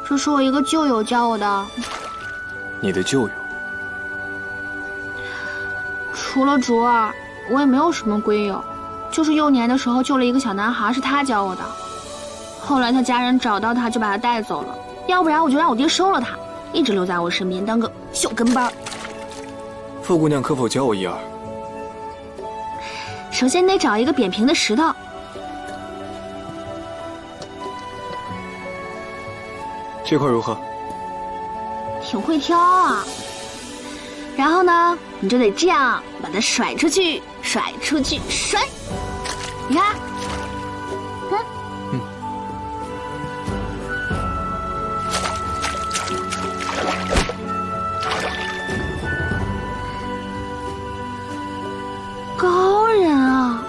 D: 这是我一个旧友教我的。
K: 你的旧友？
D: 除了竹儿，我也没有什么闺友，就是幼年的时候救了一个小男孩，是他教我的。后来他家人找到他，就把他带走了，要不然我就让我爹收了他，一直留在我身边当个小跟班。
K: 傅姑娘可否教我一二？
D: 首先得找一个扁平的石头。
K: 这块如何？
D: 挺会挑啊。然后呢，你就得这样把它甩出去，甩出去，甩。你看，高人啊！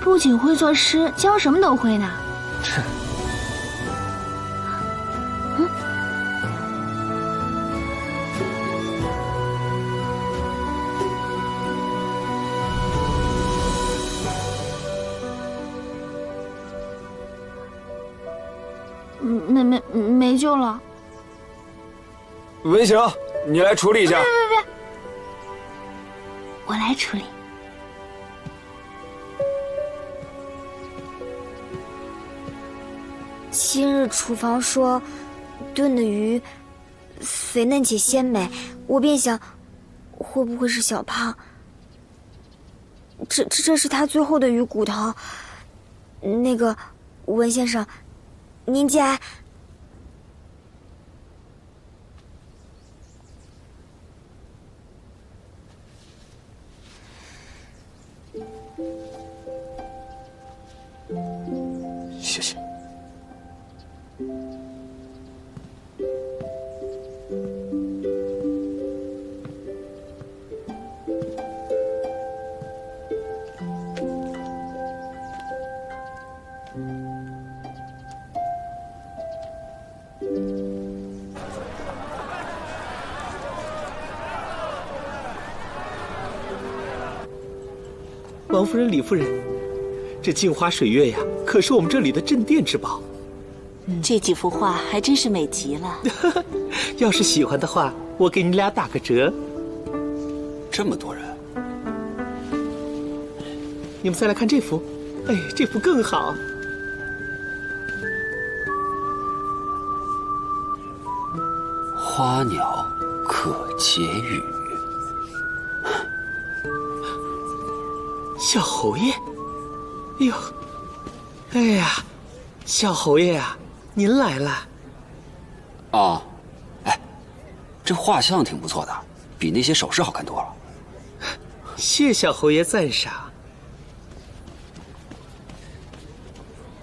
D: 不仅会作诗，教什么都会呢。没救了。
K: 文行，你来处理一下。
D: 别，我来处理。
S: 今日厨房说炖的鱼肥嫩且鲜美，我便想，会不会是小胖？这是他最后的鱼骨头。那个文先生，您节哀。
K: 谢谢。
Q: 王夫人、李夫人，这镜花水月呀，可是我们这里的镇店之宝。
L: 这几幅画还真是美极了。
Q: 要是喜欢的话，我给你俩打个折。
H: 这么多人，
Q: 你们再来看这幅，哎，这幅更好。
H: 花鸟可解语。
Q: 小侯爷，哎呦，哎呀，小侯爷呀，您来了。
H: 啊，哎，这画像挺不错的，比那些首饰好看多了。
Q: 谢小侯爷赞赏。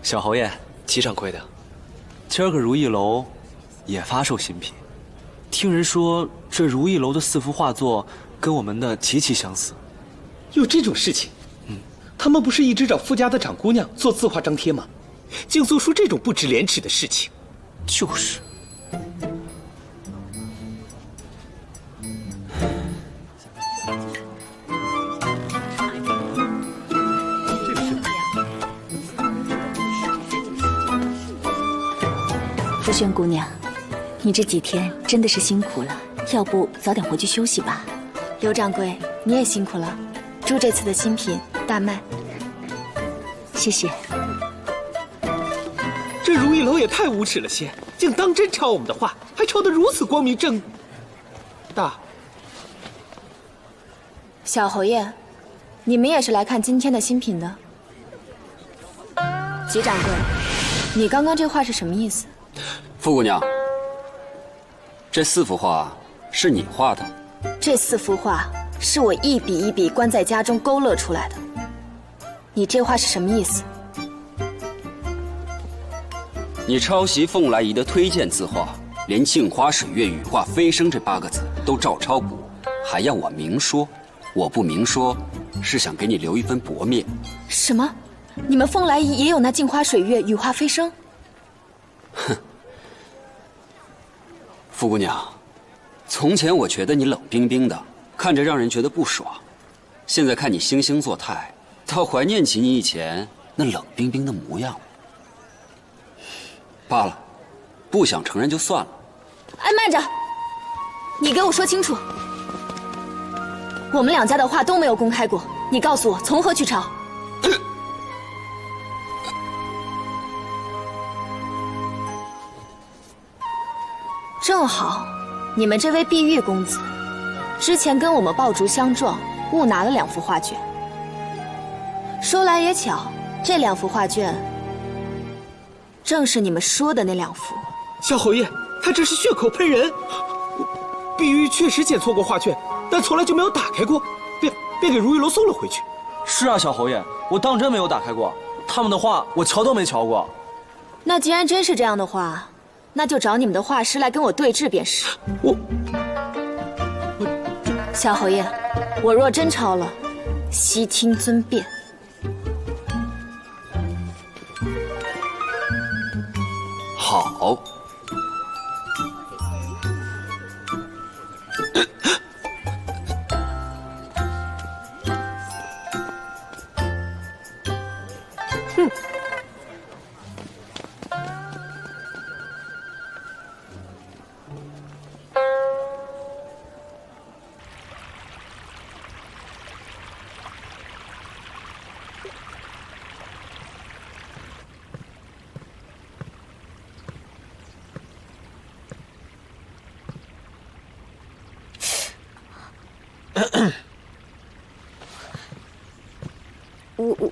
K: 小侯爷，齐掌柜的，今儿个如意楼也发售新品，听人说这如意楼的4幅画作跟我们的极其相似。
Q: 有这种事情？他们不是一直找富家的长姑娘做字画张贴吗？竟做出这种不知廉耻的事情。
K: 就是。
M: 傅轩姑娘，你这几天真的是辛苦了，要不早点回去休息吧。
E: 刘掌柜，你也辛苦了，祝这次的新品大卖。
M: 谢谢。
Q: 这如意楼也太无耻了些，竟当真抄我们的画，还抄得如此光明正大。
E: 小侯爷，你们也是来看今天的新品的？齐掌柜，你刚刚这话是什么意思？
H: 傅姑娘，这4幅画是你画的？
E: 这4幅画是我一笔一笔关在家中勾勒出来的。你这话是什么意思？
H: 你抄袭凤来仪的推荐字画，连镜花水月羽化飞升这8个字都照抄补，还要我明说？我不明说，是想给你留一分薄面。
E: 什么？你们凤来仪也有那镜花水月羽化飞升？
H: 哼，傅姑娘，从前我觉得你冷冰冰的，看着让人觉得不爽，现在看你惺惺作态，倒怀念起你以前那冷冰冰的模样。罢了，不想承认就算了。
E: 哎，慢着！你给我说清楚，我们两家的话都没有公开过，你告诉我从何去抄？正好，你们这位碧玉公子之前跟我们爆竹相撞，误拿了2幅画卷。说来也巧，这2幅画卷正是你们说的那2幅。
Q: 小侯爷，他这是血口喷人。碧玉确实捡错过画卷，但从来就没有打开过，便给如意楼送了回去。
K: 是啊，小侯爷，我当真没有打开过，他们的画我瞧都没瞧过。
E: 那既然真是这样的话，那就找你们的画师来跟我对质便是。小侯爷，我若真抄了，悉听尊便。
H: 好。
Q: 哼。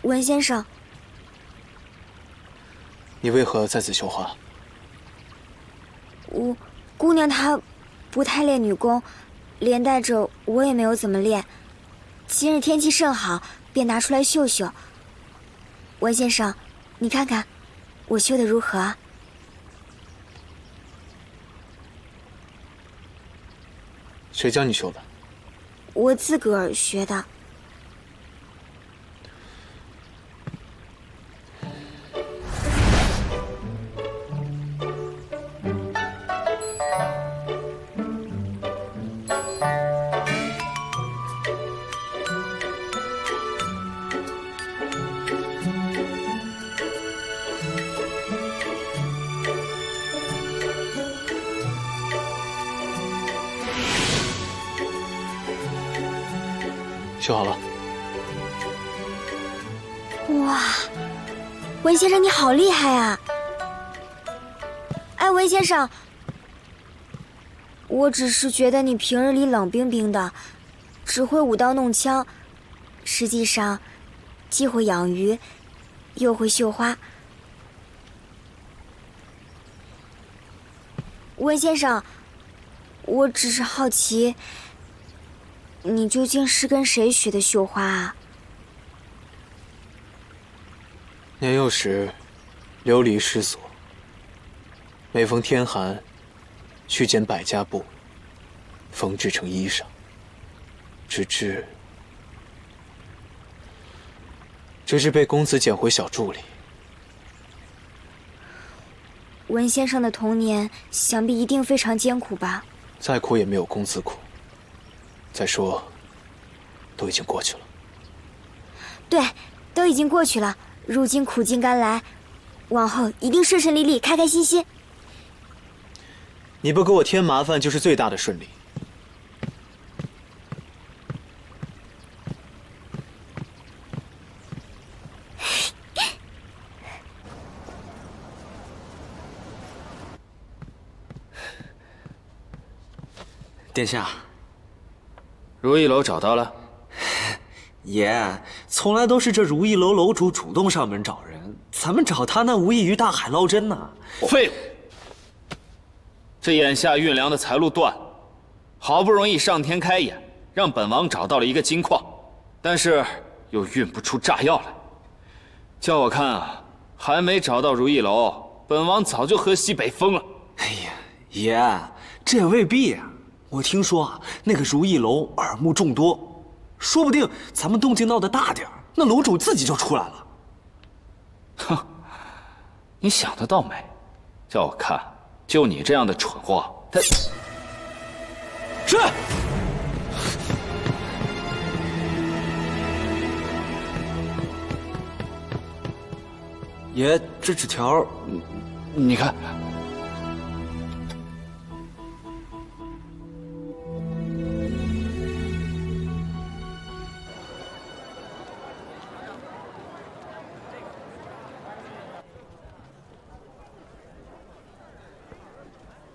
S: 文先生，
O: 你为何在此绣花？
S: 姑娘她不太练女工，连带着我也没有怎么练。今日天气甚好，便拿出来绣绣。文先生，你看看，我绣的如何啊？
O: 谁教你绣的？
S: 我自个儿学的。
O: 绣好了。
S: 哇，文先生你好厉害啊！哎，文先生，我只是觉得你平日里冷冰冰的，只会舞刀弄枪，实际上既会养鱼，又会绣花。文先生，我只是好奇，你究竟是跟谁学的绣花啊？
O: 年幼时，流离失所，每逢天寒，去捡百家布，缝制成衣裳，直至被公子捡回小筑里。
S: 文先生的童年想必一定非常艰苦吧？
O: 再苦也没有公子苦。再说，都已经过去了。
S: 对，都已经过去了。如今苦尽甘来，往后一定顺顺利利，开开心心。
O: 你不给我添麻烦，就是最大的顺利。
K: 殿下，
G: 如意楼找到了。
K: 爷，从来都是这如意楼楼主主动上门找人，咱们找他那无异于大海捞针呐。
G: 废物！这眼下运粮的财路断，好不容易上天开眼，让本王找到了一个金矿，但是又运不出炸药来。叫我看啊，还没找到如意楼，本王早就喝西北风了。
K: 哎呀，爷，这也未必呀。我听说啊，那个如意楼耳目众多，说不定咱们动静闹得大点儿，那楼主自己就出来了。
G: 哼，你想得倒美！叫我看，就你这样的蠢货，他
K: 是。爷，这纸条，你看。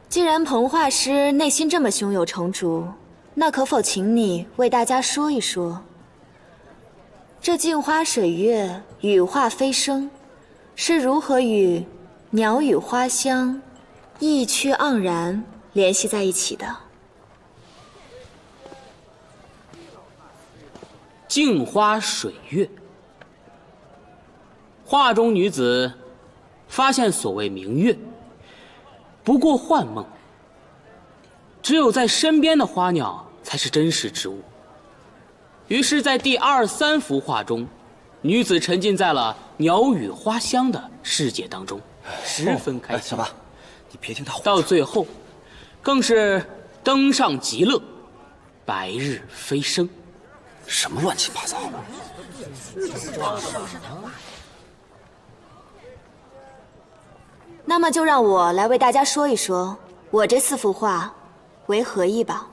E: 既然彭画师内心这么胸有成竹，那可否请你为大家说一说，这镜花水月、羽化飞升，是如何与鸟语花香、意趣盎然联系在一起的？
T: 镜花水月，画中女子发现所谓明月不过幻梦，只有在身边的花鸟才是真实之物。于是在第2、3幅画中，女子沉浸在了鸟语花香的世界当中，十分开心。
K: 小八，你别听他胡说。
T: 到最后，更是登上极乐，白日飞升。
H: 什么乱七八糟的！
E: 那么就让我来为大家说一说，我这4幅画为何意吧。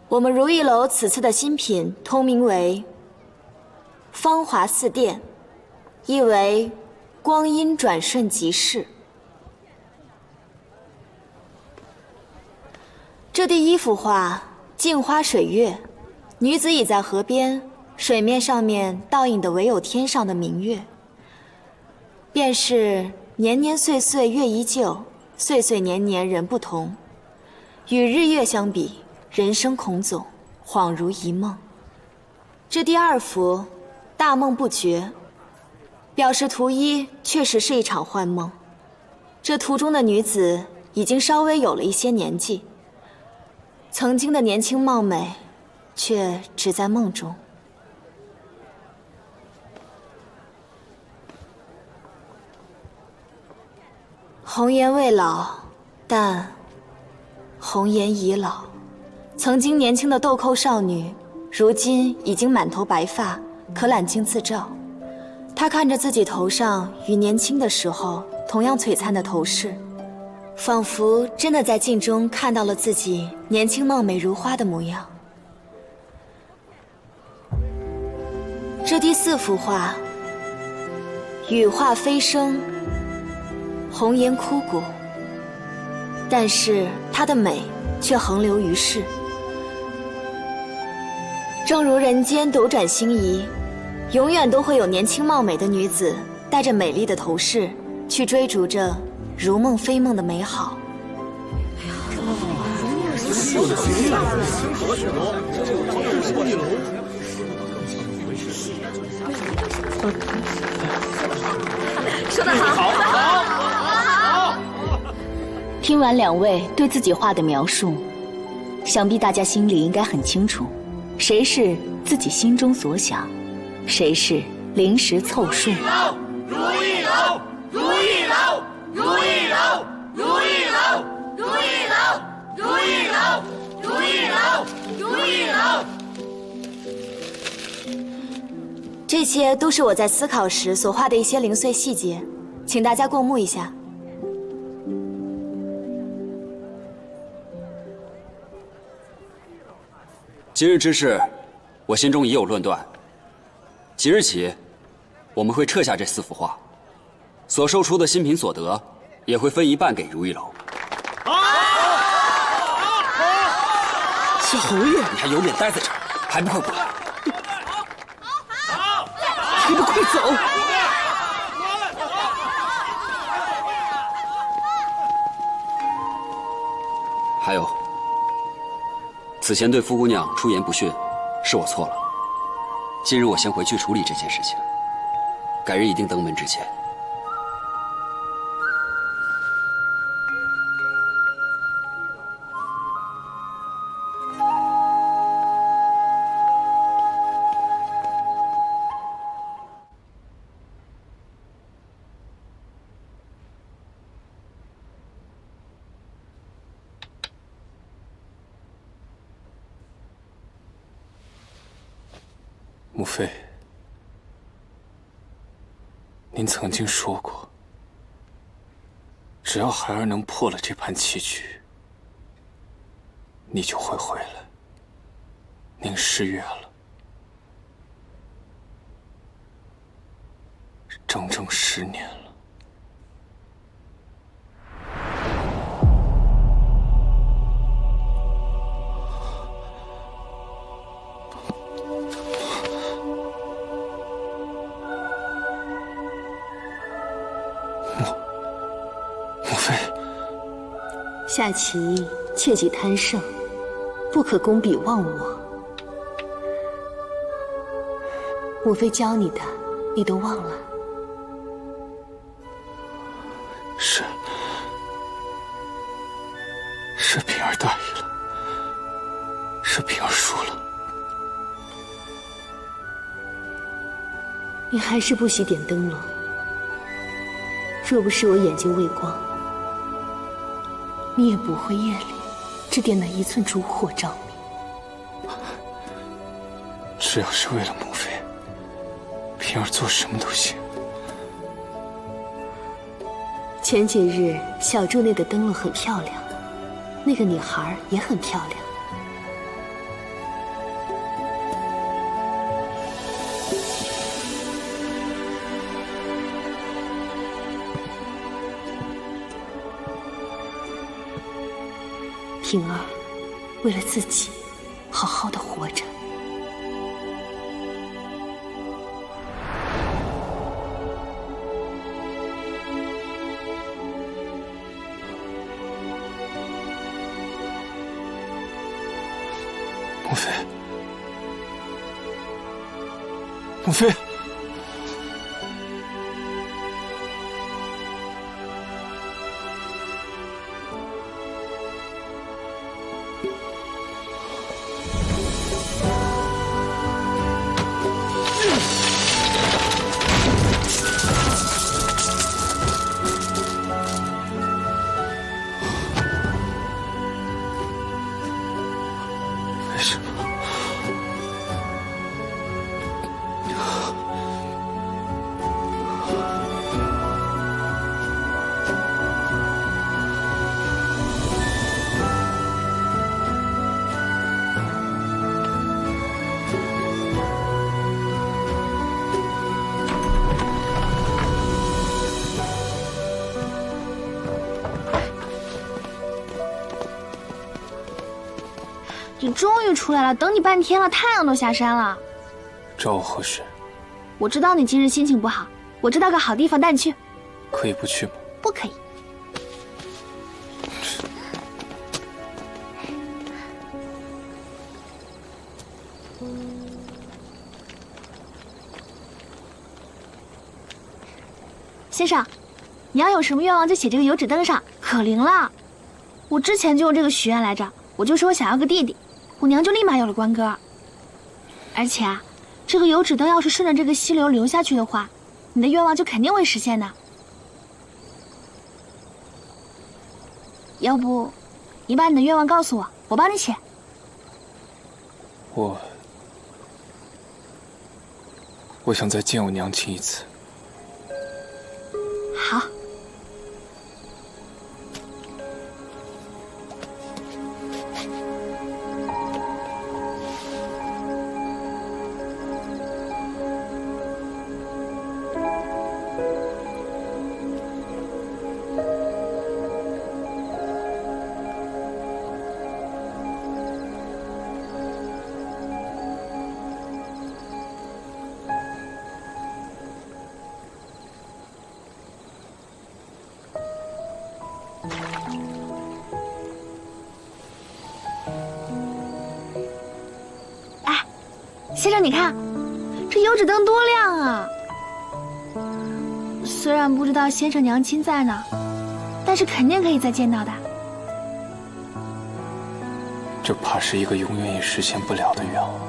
E: 我们如意楼此次的新品通名为“芳华似电”，意为光阴转瞬即逝。这第1幅画“镜花水月”，女子倚在河边，水面上面倒映的唯有天上的明月，便是年年岁岁月依旧，岁岁年年人不同。与日月相比，人生恐总，恍如一梦。这第2幅“大梦不觉”，表示图一确实是一场幻梦。这图中的女子已经稍微有了一些年纪，曾经的年轻貌美，却只在梦中。红颜未老，但红颜已老。曾经年轻的豆蔻少女，如今已经满头白发，可揽镜自照。她看着自己头上与年轻的时候同样璀璨的头饰，仿佛真的在镜中看到了自己年轻貌美如花的模样。这第4幅画，羽化飞升，红颜枯骨，但是她的美却横流于世。正如人间斗转星移，永远都会有年轻貌美的女子带着美丽的头饰去追逐着如梦非梦的美好。
D: 说得好，
U: 听完2位对自己画的描述，想必大家心里应该很清楚，谁是自己心中所想，谁是临时凑数。
P: 如意楼，如意楼，如意楼，如意楼，如意楼，如意楼，如意楼，如意楼。
E: 这些都是我在思考时所画的一些零碎细节，请大家过目一下。
H: 今日之事，我心中已有论断。即日起，我们会撤下这4幅画，所售出的新品所得，也会分一半给如意楼。
Q: 小侯爷，
H: 你还有脸待在这儿，还不快滚！
Q: 还不快走！
H: 还有，此前对傅姑娘出言不逊，是我错了。今日我先回去处理这件事情，改日一定登门致歉。
K: 母妃，您曾经说过，只要孩儿能破了这盘棋局，你就会回来。您失约了，整整10年了。母妃，
U: 下棋切忌贪胜，不可攻彼忘我。母妃教你的，你都忘了？
K: 是平儿大意了，是平儿输了。
U: 你还是不许点灯笼。若不是我眼睛畏光，你也不会夜里只点那1寸烛火照明。
K: 只要是为了母妃，平儿做什么都行。
U: 前几日小筑内的灯笼很漂亮，那个女孩也很漂亮。平儿，为了自己，好好的活着。
K: 母妃，母妃，为什么？
D: 你终于出来了，等你半天了，太阳都下山了。
K: 找我何事？
D: 我知道你今日心情不好，我知道个好地方带你去。
K: 可以不去吗？
D: 不可以。先生，你要有什么愿望就写这个油纸灯上，可灵了。我之前就用这个许愿来着，我就说我想要个弟弟，我娘就立马有了官哥。而且啊，这个油纸灯要是顺着这个溪流流下去的话，你的愿望就肯定会实现的。要不，你把你的愿望告诉我，我帮你写。
K: 我想再见我娘亲一次。
D: 好。先生，你看，这油纸灯多亮啊！虽然不知道先生娘亲在哪，但是肯定可以再见到的。
K: 这怕是一个永远也实现不了的愿望。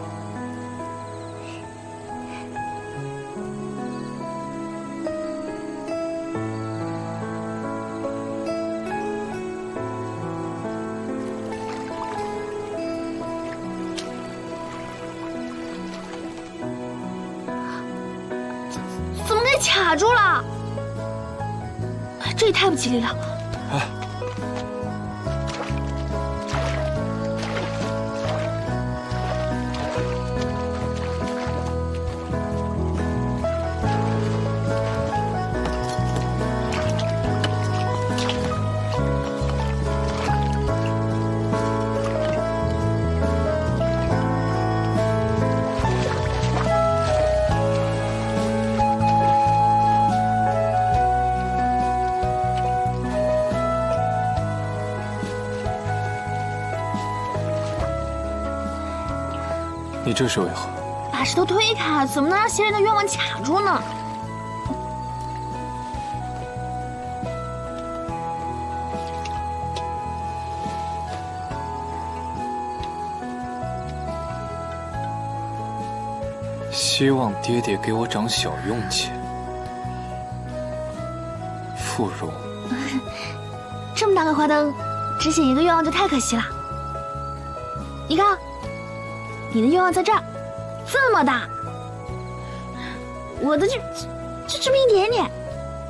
D: 卡住了，这也太不吉利了。
I: 你这是为何？
D: 把石头推开，怎么能让邪人的愿望卡住呢？
I: 希望爹爹给我长小用气。芙蓉，
D: 这么大个花灯，只显一个愿望就太可惜了。你看。你的愿望在这儿，这么大，我的就这么一点点，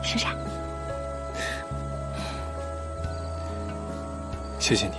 D: 是不是？
I: 谢谢你。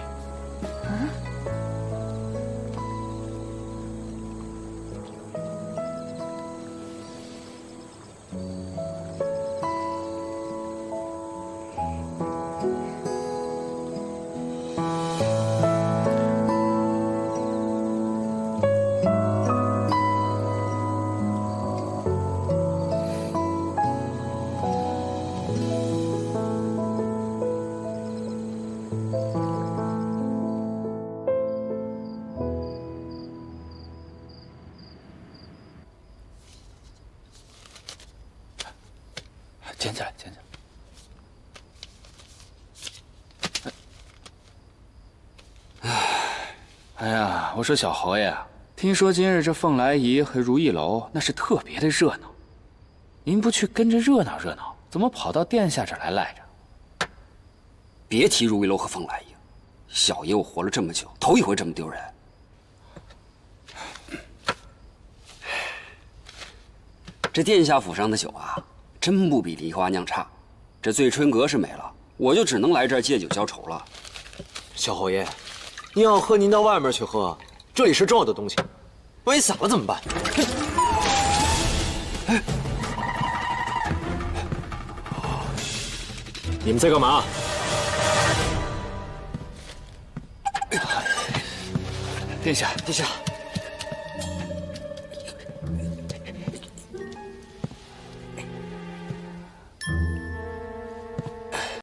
G: 捡起来，捡起来。哎呀，我说小侯爷，听说今日这凤来仪和如意楼那是特别的热闹，您不去跟着热闹热闹，怎么跑到殿下这儿来赖着？
H: 别提如意楼和凤来仪，小爷我活了这么久，头一回这么丢人。这殿下府上的酒啊，真不比梨花酿差。这醉春阁是没了，我就只能来这儿借酒浇愁了。
K: 小侯爷，您要喝，您到外面去喝，这里是重要的东西，万一洒了怎么办？
I: 你们在干嘛？
G: 殿下，
K: 殿下，